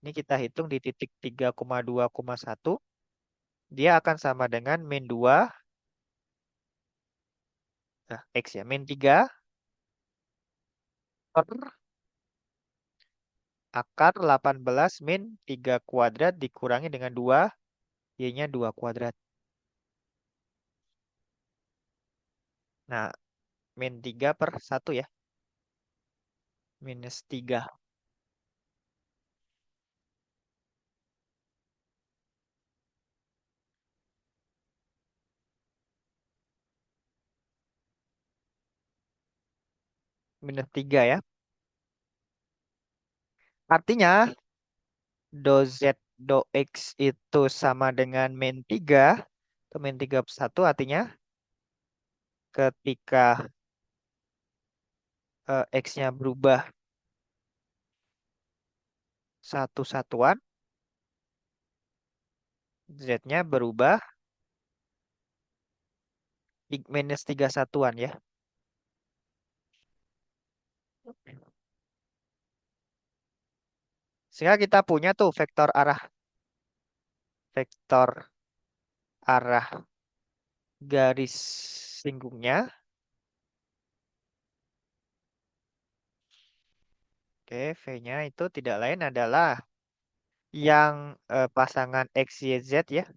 [SPEAKER 1] Ini kita hitung di titik 3,2,1. Dia akan sama dengan min 2. Nah, X ya. Min 3 per akar 18 min 3 kuadrat dikurangi dengan 2. Y-nya 2 kuadrat. Nah, min 3 per 1 ya. Minus 3. Minus 3 ya. Artinya, do Z do X itu sama dengan min 3. Atau min 3 per 1 artinya ketika X-nya berubah satu satuan, Z-nya berubah minus 3 satuan ya. Sehingga kita punya tuh vektor arah garis singgungnya. Oke, V-nya itu tidak lain adalah yang pasangan X, Y, Z ya.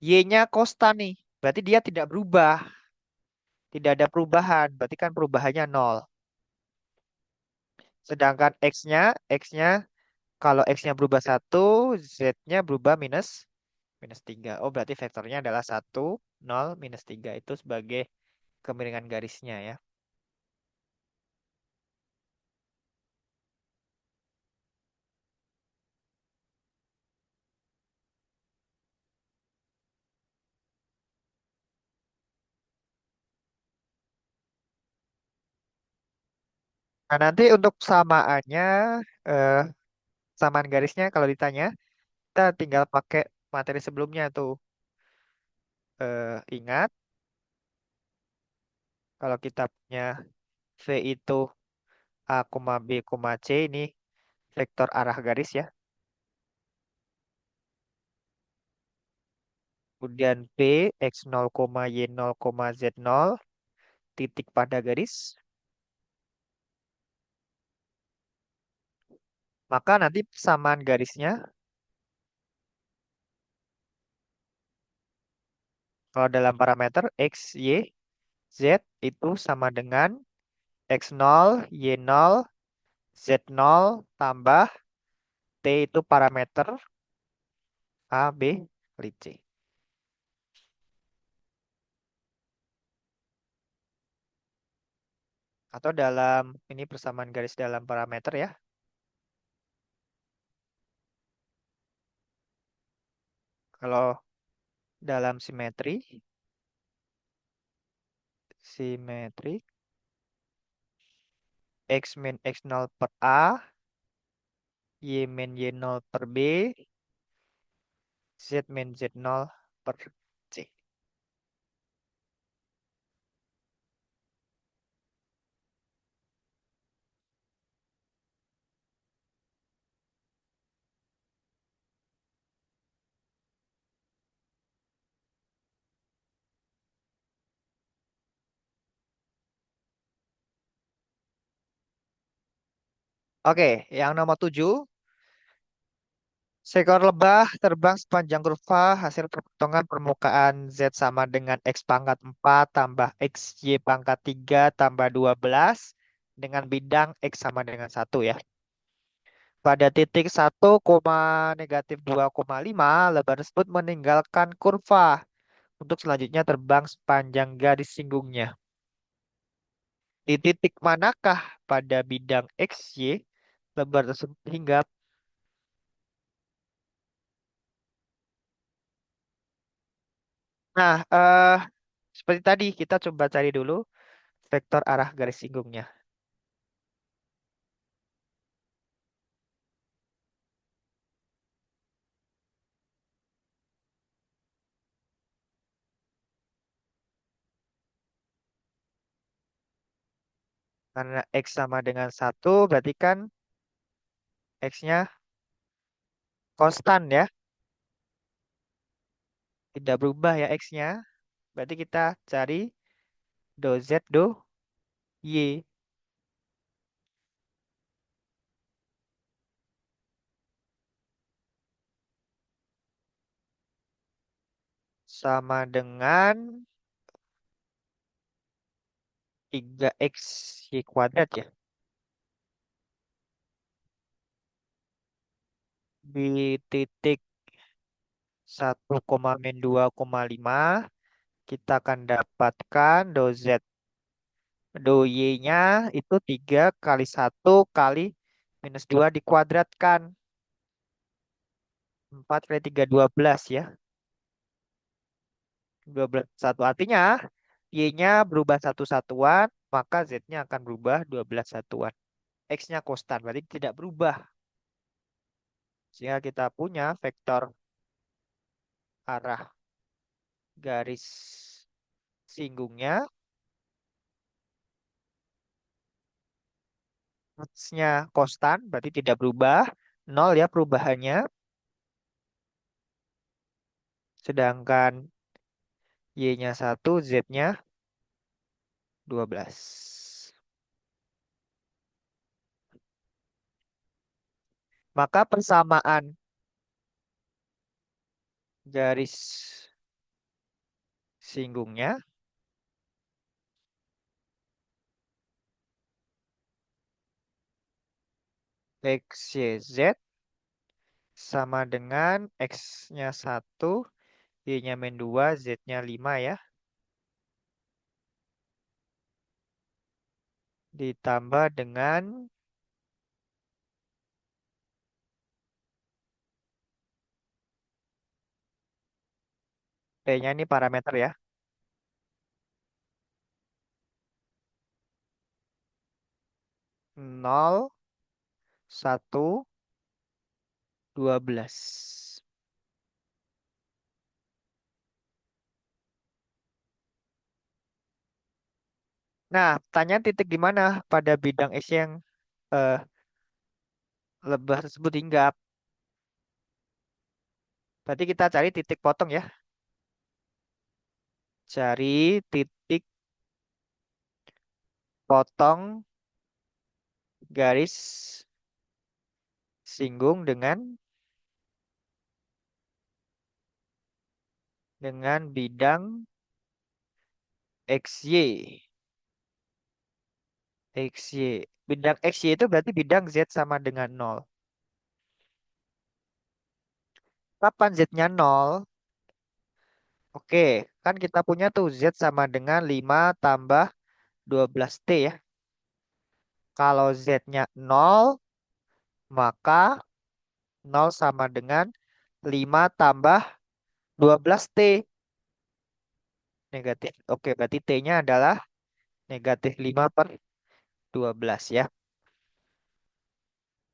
[SPEAKER 1] Y-nya konstan nih. Berarti dia tidak berubah. Tidak ada perubahan. Berarti kan perubahannya nol. Sedangkan X-nya kalau X-nya berubah satu, Z-nya berubah minus 3. Oh, berarti vektornya adalah satu, nol, minus 3. Itu sebagai kemiringan garisnya ya. Nah, nanti untuk samaannya, eh, samaan garisnya kalau ditanya, kita tinggal pakai materi sebelumnya tuh. Ingat, kalau kita punya V itu A, B, C ini vektor arah garis ya. Kemudian P, X0, Y0, Z0, titik pada garis. Maka nanti persamaan garisnya, kalau dalam parameter X, Y, Z itu sama dengan X0, Y0, Z0 tambah T itu parameter A, B, kali C. Atau dalam ini persamaan garis dalam parameter ya. Kalau dalam simetri X min X0 per A, Y min Y0 per B, Z min Z0 per C. Oke, yang nomor 7. Seekor lebah terbang sepanjang kurva hasil perhitungan permukaan Z sama dengan X pangkat 4 tambah X Y pangkat 3 tambah 12 dengan bidang X sama dengan 1 ya. Pada titik 1, -2,5 lebar tersebut meninggalkan kurva untuk selanjutnya terbang sepanjang garis singgungnya. Di titik manakah pada bidang X, Y lebar tersebut hingga. Nah, seperti tadi kita coba cari dulu vektor arah garis singgungnya. Karena X sama dengan 1, berarti kan X-nya konstan ya. Tidak berubah ya X-nya. Berarti kita cari do Z, do Y. Sama dengan 3X Y kuadrat ya. Di titik 1, -2,5 kita akan dapatkan do Z. Do Y-nya itu 3 kali 1 kali minus 2 dikuadratkan. 4 kali 3, 12 ya. 12 satu artinya Y-nya berubah satu satuan, maka Z-nya akan berubah 12 satuan. X-nya konstan, berarti tidak berubah. Sehingga kita punya vektor arah garis singgungnya, x-nya konstan, berarti tidak berubah, nol ya perubahannya, sedangkan y-nya 1, z-nya 12. Maka persamaan garis singgungnya x, y, z sama dengan x-nya 1, y-nya min 2, z-nya 5 ya. Ditambah dengan t-nya ini parameter ya. 0, 1, 12. Nah, tanya titik di mana pada bidang X yang eh, lebah tersebut hinggap. Berarti kita cari titik potong ya. Cari titik potong garis singgung dengan bidang XY. XY. Bidang XY itu berarti bidang Z sama dengan 0. Kapan Z-nya 0? Oke, kan kita punya tuh Z sama dengan 5 tambah 12T ya. Kalau Z-nya 0, maka 0 sama dengan 5 tambah 12T. Negatif. Oke, berarti T-nya adalah negatif 5 per 12 ya.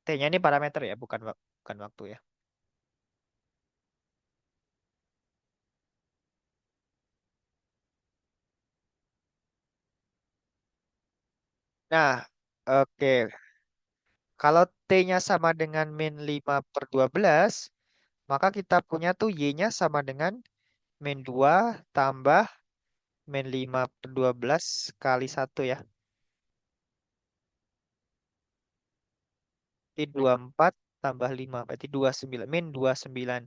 [SPEAKER 1] T-nya ini parameter ya, bukan waktu ya. Nah, oke. Kalau T-nya sama dengan min 5 per 12, maka kita punya tuh Y-nya sama dengan min 2 tambah min 5 per 12 kali 1 ya. Berarti 24 tambah 5, berarti 29. Min 29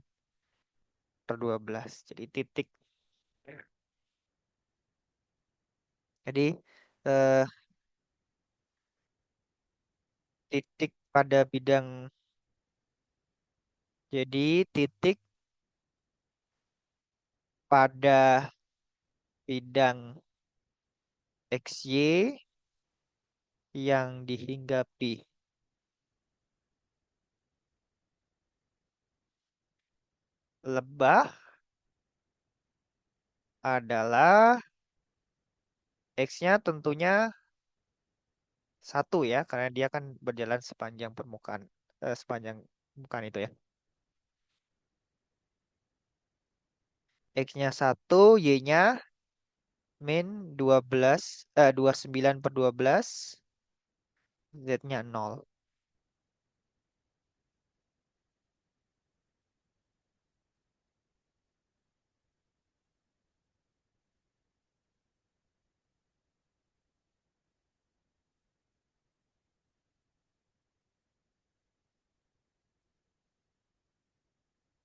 [SPEAKER 1] per 12. Jadi titik. Jadi eh, titik pada bidang, jadi titik pada bidang XY yang dihinggapi lebah adalah X-nya tentunya 1 ya, karena dia kan berjalan sepanjang permukaan, sepanjang permukaan itu ya. X-nya 1, Y-nya min 12, 29 per 12, Z-nya 0.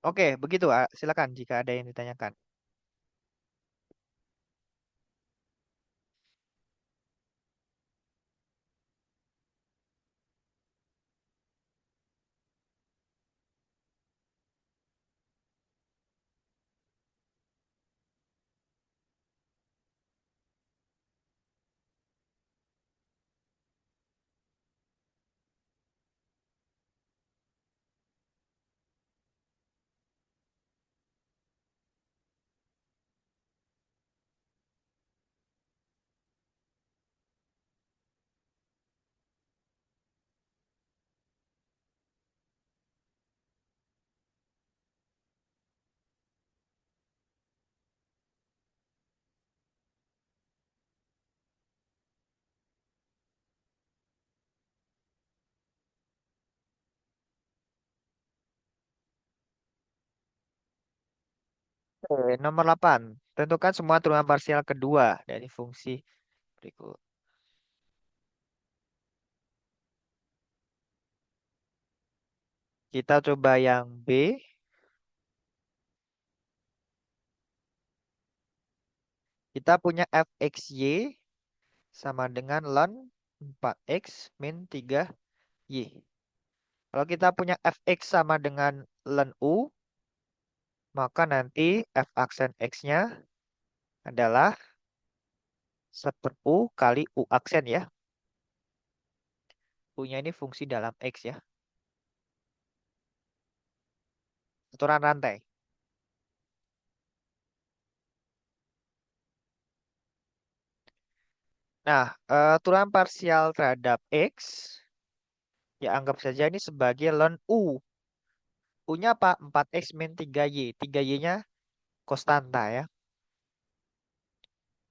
[SPEAKER 1] Oke, begitu. Silakan jika ada yang ditanyakan. Oke, nomor 8. Tentukan semua turunan parsial kedua dari fungsi berikut. Kita coba yang B. Kita punya fxy sama dengan ln 4x min 3y. Kalau kita punya fx sama dengan ln u, maka nanti f aksen x-nya adalah 1/u kali u aksen ya. U-nya ini fungsi dalam x ya. Aturan rantai. Nah, turunan parsial terhadap x, ya anggap saja ini sebagai ln u. U-nya apa? 4x min 3y. 3y-nya konstanta ya.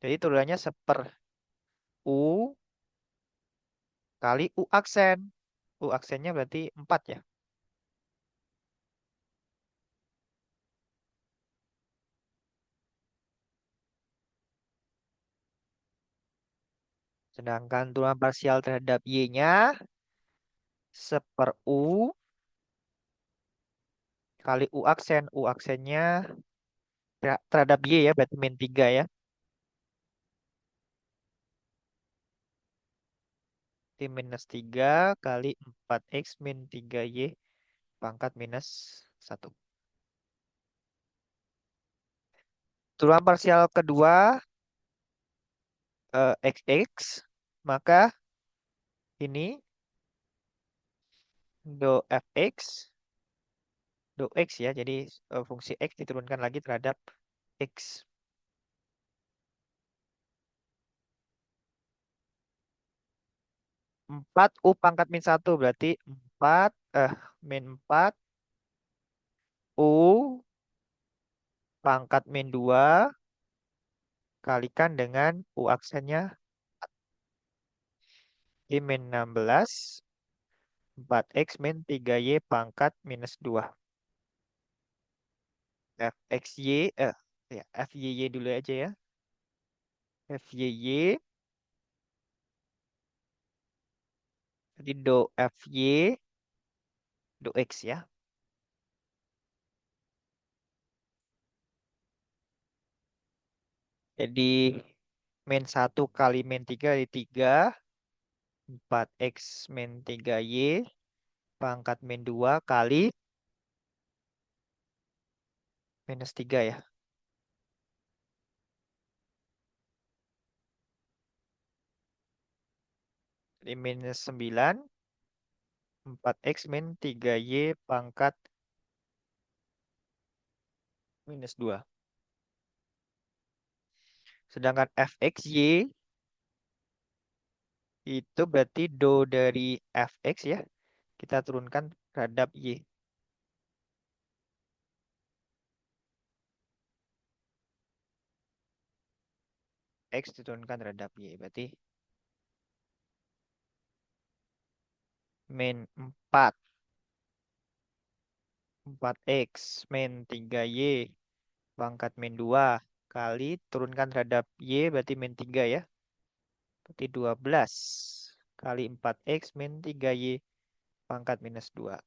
[SPEAKER 1] Jadi turunannya 1/u kali u aksen. U aksennya berarti 4 ya. Sedangkan turunan parsial terhadap y-nya 1/u kali u aksen. U aksennya terhadap y ya, berarti min 3 ya. Berarti minus 3 kali 4x min 3y pangkat minus 1. Turunan parsial kedua x. Maka ini do fx do x ya. Jadi fungsi x diturunkan lagi terhadap x. 4 u pangkat min 1 berarti 4 min 4 u pangkat min 2 kalikan dengan u aksennya i min 16 4x min 3y pangkat minus 2. fxy ya fyy dulu aja ya. fyy jadi do fy do x ya. Jadi min 1 kali min 3 di 3 4x min 3y pangkat min 2 kali minus 3 ya. Jadi minus 9 4x min 3y pangkat minus 2. Sedangkan fxy itu berarti do dari fx ya. Kita turunkan terhadap y. X diturunkan terhadap y. Berarti min 4x min 3y pangkat min 2 kali turunkan terhadap y berarti min 3 ya. Berarti 12 kali 4x min 3y pangkat minus 2.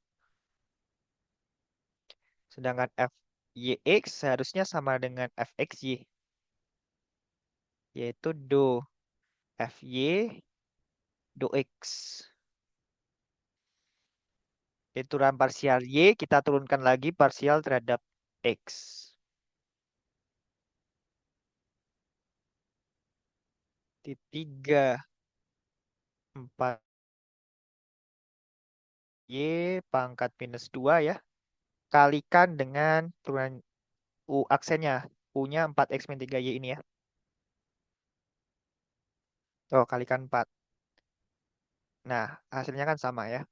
[SPEAKER 1] Sedangkan fyx seharusnya sama dengan fxy. Yaitu do fy do x. Itu turunan parsial y, kita turunkan lagi parsial terhadap x. Di 3, 4 y pangkat minus 2 ya. Kalikan dengan turunan u aksennya. U-nya 4x min 3y ini ya. Oh, kalikan 4. Nah, hasilnya kan sama ya.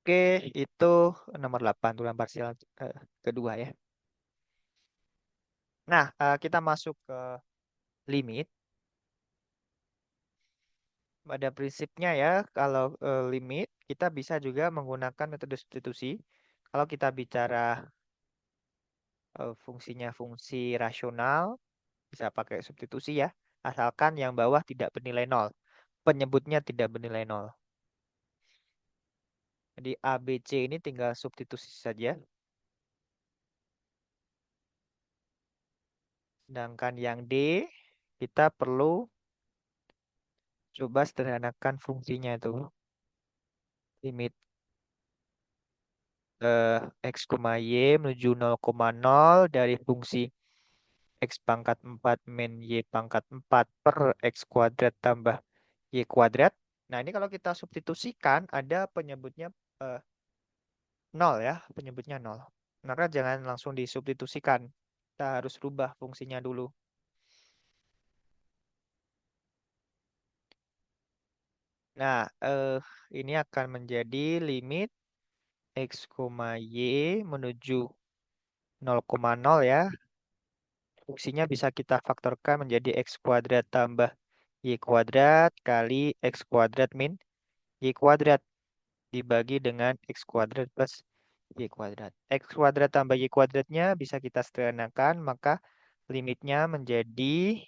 [SPEAKER 1] Oke, itu nomor 8 tulang parsial kedua ya. Nah, kita masuk ke limit. Pada prinsipnya ya, kalau limit kita bisa juga menggunakan metode substitusi. Kalau kita bicara fungsinya fungsi rasional, bisa pakai substitusi ya. Asalkan yang bawah tidak bernilai nol. Penyebutnya tidak bernilai nol. Jadi A, B, C ini tinggal substitusi saja. Sedangkan yang D, kita perlu coba sederhanakan fungsinya itu. Limit X, Y menuju 0,0 dari fungsi X pangkat 4 min Y pangkat 4 per X kuadrat tambah Y kuadrat. Nah, ini kalau kita substitusikan, ada penyebutnya 0 ya, penyebutnya 0. Maka jangan langsung disubstitusikan. Kita harus rubah fungsinya dulu. Nah, ini akan menjadi limit X, Y menuju 0,0 ya. Fungsinya bisa kita faktorkan menjadi X kuadrat tambah Y kuadrat kali X kuadrat min Y kuadrat dibagi dengan X kuadrat plus Y kuadrat. X kuadrat tambah Y kuadratnya bisa kita sederhanakan, maka limitnya menjadi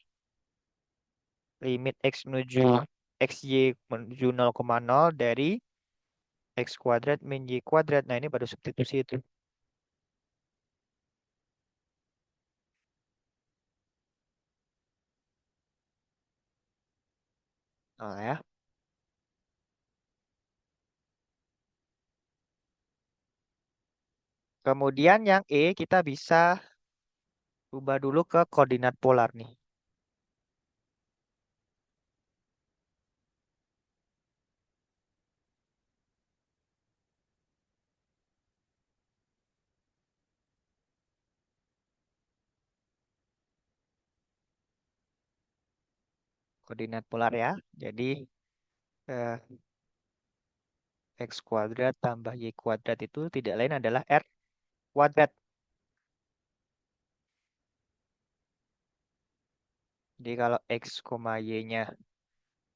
[SPEAKER 1] limit X menuju XY menuju 0,0 dari X kuadrat min Y kuadrat. Nah, ini baru substitusi itu. Oh, ya. Kemudian yang E kita bisa ubah dulu ke koordinat polar nih. Koordinat polar ya. Jadi eh, X kuadrat tambah Y kuadrat itu tidak lain adalah R kuadrat. Jadi kalau X, Y-nya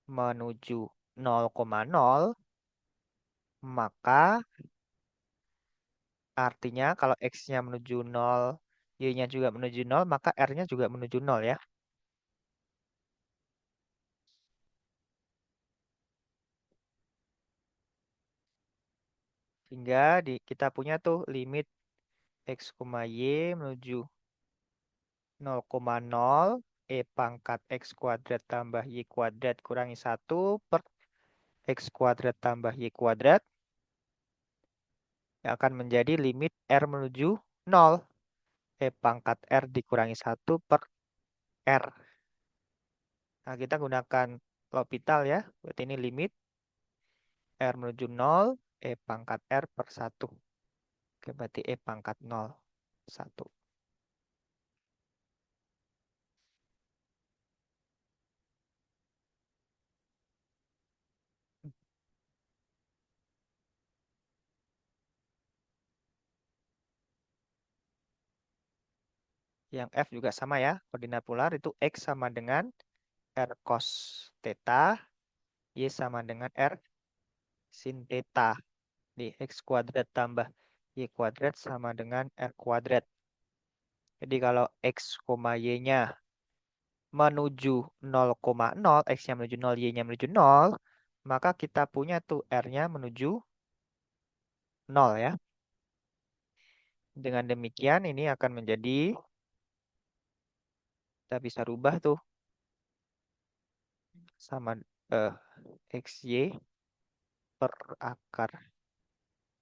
[SPEAKER 1] menuju 0,0, maka artinya kalau X-nya menuju 0, Y-nya juga menuju 0, maka R-nya juga menuju 0 ya. Sehingga kita punya tuh limit X, Y menuju 0,0, E pangkat X kuadrat tambah Y kuadrat kurangi 1 per X kuadrat tambah Y kuadrat yang akan menjadi limit R menuju 0. E pangkat R dikurangi 1 per R. Nah, kita gunakan L'Hopital ya. Berarti ini limit R menuju 0, E pangkat R per 1. Oke, berarti E pangkat 0, 1. Yang F juga sama ya. Koordinat polar itu X sama dengan R cos theta. Y sama dengan R sin theta. Di X kuadrat tambah Y kuadrat sama dengan R kuadrat. Jadi kalau X, Y-nya menuju 0,0, X-nya menuju 0, Y-nya menuju 0, maka kita punya tuh R-nya menuju 0 ya. Dengan demikian ini akan menjadi, kita bisa rubah tuh sama XY per akar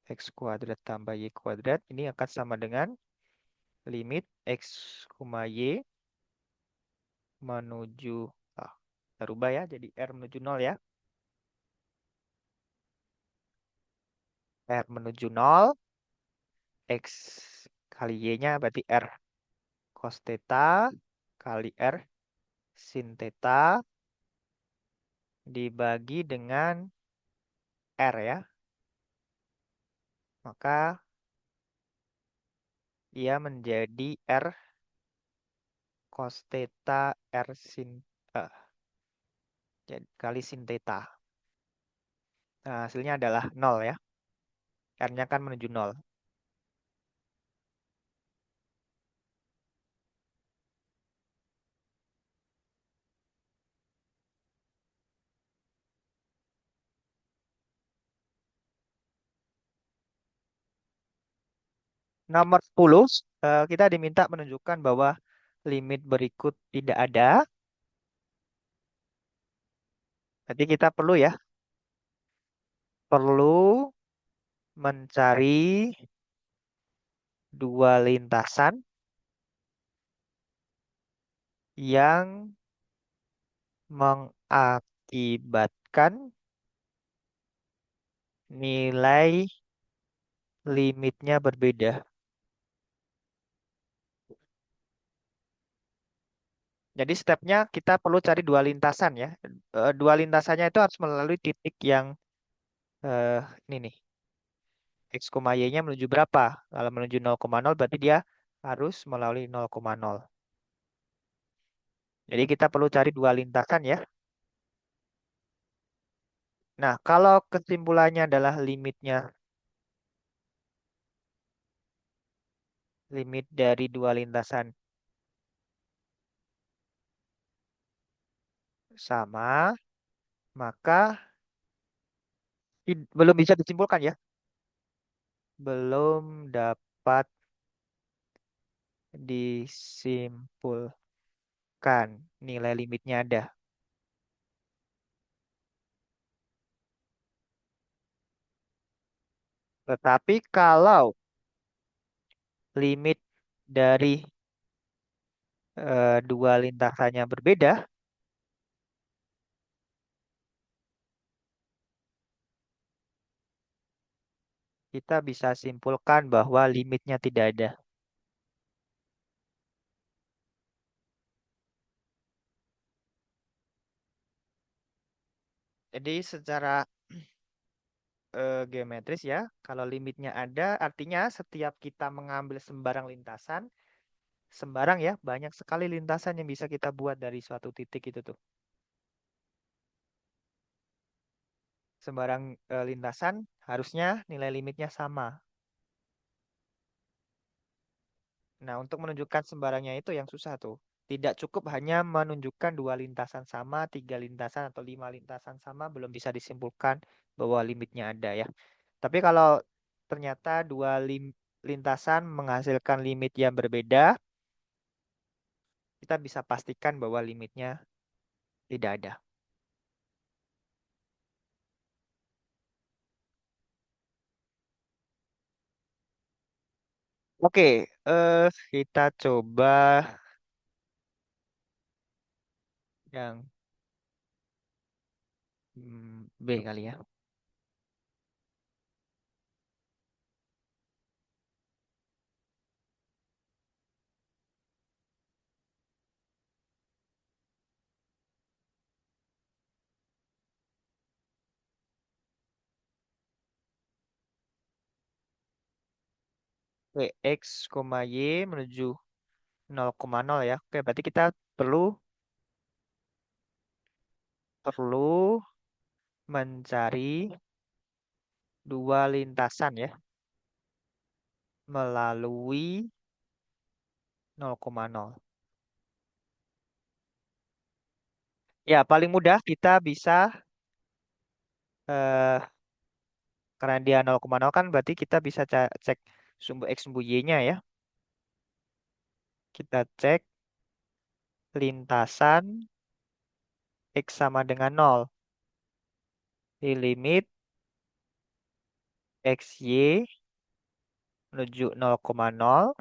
[SPEAKER 1] X kuadrat tambah Y kuadrat. Ini akan sama dengan limit X, Y menuju, kita rubah ya, jadi R menuju 0 ya. R menuju 0, X kali Y-nya berarti R cos theta kali R sin theta dibagi dengan R ya. Maka ia menjadi R cos theta R sin jadi kali sin theta. Nah, hasilnya adalah nol ya. R-nya kan menuju nol. Nomor 10, kita diminta menunjukkan bahwa limit berikut tidak ada. Jadi kita perlu ya, perlu mencari dua lintasan yang mengakibatkan nilai limitnya berbeda. Jadi stepnya kita perlu cari dua lintasan ya. Dua lintasannya itu harus melalui titik yang eh, ini nih, x, y-nya menuju berapa? Kalau menuju 0,0 berarti dia harus melalui 0,0. Jadi kita perlu cari dua lintasan ya. Nah, kalau kesimpulannya adalah limit dari dua lintasan sama, maka belum bisa disimpulkan ya. Belum dapat disimpulkan nilai limitnya ada. Tetapi kalau limit dari dua lintasannya berbeda, kita bisa simpulkan bahwa limitnya tidak ada. Jadi secara geometris ya, kalau limitnya ada, artinya setiap kita mengambil sembarang lintasan, sembarang ya, banyak sekali lintasan yang bisa kita buat dari suatu titik itu tuh. Sembarang lintasan harusnya nilai limitnya sama. Nah, untuk menunjukkan sembarangnya itu yang susah tuh. Tidak cukup hanya menunjukkan dua lintasan sama, tiga lintasan atau lima lintasan sama, belum bisa disimpulkan bahwa limitnya ada ya. Tapi kalau ternyata lintasan menghasilkan limit yang berbeda, kita bisa pastikan bahwa limitnya tidak ada. Oke, kita coba yang B kali ya. Oke, X, Y menuju 0,0 ya. Oke, berarti kita perlu perlu mencari dua lintasan ya melalui 0,0. Ya, paling mudah kita bisa eh, karena dia 0,0 kan berarti kita bisa cek sumbu X sumbu Y-nya ya. Kita cek lintasan X sama dengan 0 di limit XY menuju 0,0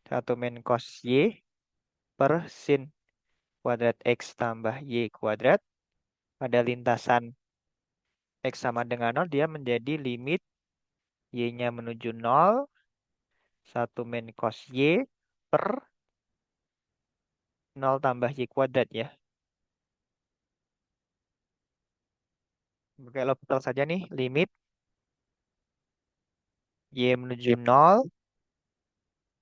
[SPEAKER 1] 1 min cos Y per sin kuadrat X tambah Y kuadrat. Pada lintasan X sama dengan 0 dia menjadi limit Y-nya menuju 0 1 min cos Y per 0 tambah Y kuadrat ya. Oke, lo putar saja nih limit Y menuju nol.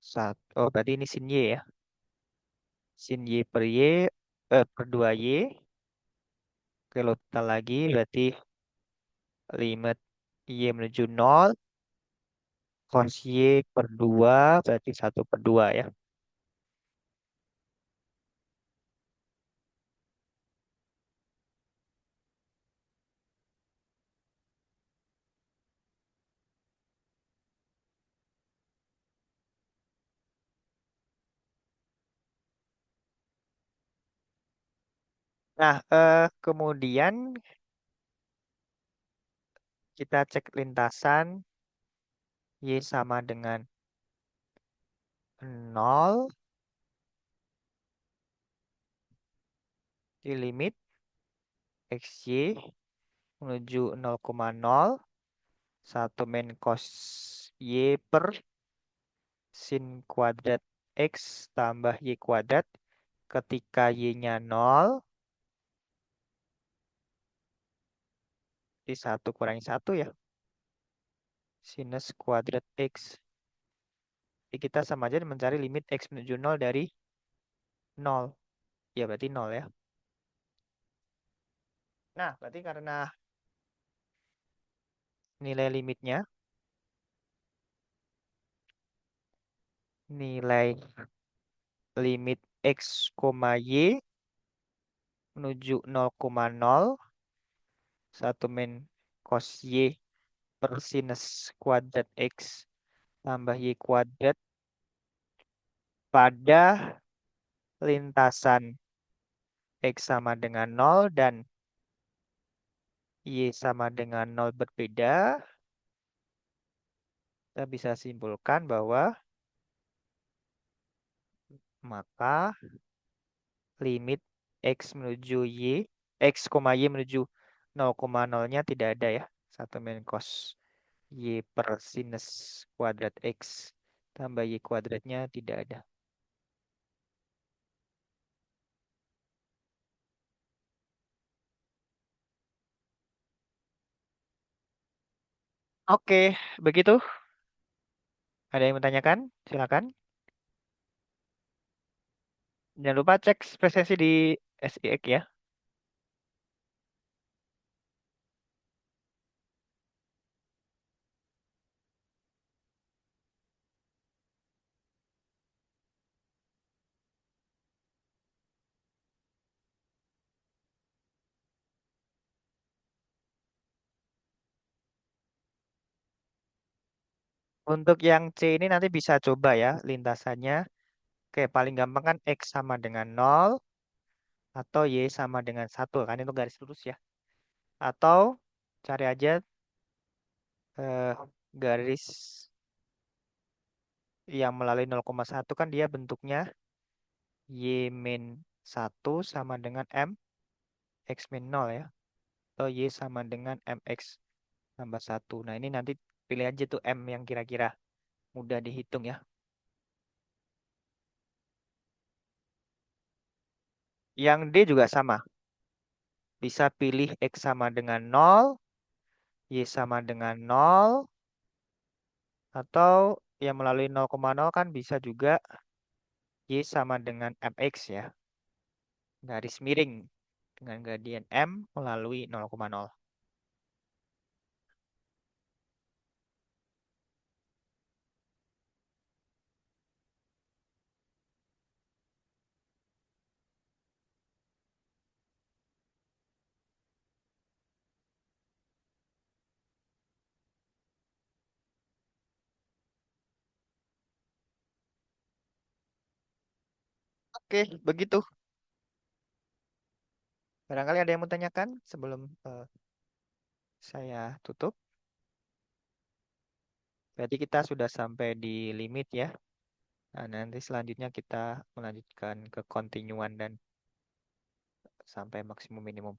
[SPEAKER 1] Satu. Oh, berarti ini sin Y ya. Sin Y per Y. Per 2Y. Oke, total lagi. Berarti limit Y menuju nol. Cos Y per 2. Berarti 1/2 ya. Nah, kemudian kita cek lintasan Y sama dengan nol di limit XY menuju 0,0 1 min cos Y per sin kuadrat X tambah Y kuadrat ketika Y-nya 0 di 1 kurangi 1 ya. Sinus kuadrat X. Jadi kita sama aja mencari limit X menuju 0 dari 0. Ya berarti 0 ya. Nah, berarti karena nilai limitnya, nilai limit X, Y menuju 0,0 1 min cos Y per sinus kuadrat X tambah Y kuadrat pada lintasan X sama dengan 0 dan Y sama dengan 0 berbeda, kita bisa simpulkan bahwa maka limit X menuju Y, X, Y menuju 0,0-nya tidak ada ya. 1 min cos Y per sinus kuadrat X tambah Y kuadratnya tidak ada. Oke, begitu. Ada yang bertanyakan? Silakan. Jangan lupa cek presensi di SIX ya. Untuk yang C ini nanti bisa coba ya lintasannya. Oke, paling gampang kan X sama dengan 0 atau Y sama dengan 1 kan itu garis lurus ya. Atau cari aja eh, garis yang melalui 0,1 kan dia bentuknya Y min 1 sama dengan M X min 0 ya. Atau Y sama dengan MX tambah 1. Nah ini nanti pilih aja tuh M yang kira-kira mudah dihitung ya. Yang D juga sama. Bisa pilih X sama dengan 0, Y sama dengan 0, atau yang melalui 0,0 kan bisa juga Y sama dengan MX ya. Garis miring dengan gradien M melalui 0,0. Oke, begitu. Barangkali ada yang mau tanyakan sebelum saya tutup. Berarti kita sudah sampai di limit ya. Nah, nanti selanjutnya kita melanjutkan ke kontinuan dan sampai maksimum minimum.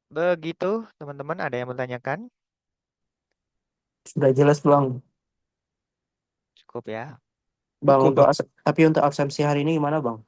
[SPEAKER 1] Begitu, teman-teman. Ada yang bertanyakan?
[SPEAKER 3] Sudah jelas Bang.
[SPEAKER 1] Cukup ya.
[SPEAKER 3] Bang
[SPEAKER 2] Cukup,
[SPEAKER 3] untuk
[SPEAKER 2] Bang.
[SPEAKER 3] tapi untuk absensi hari ini gimana Bang?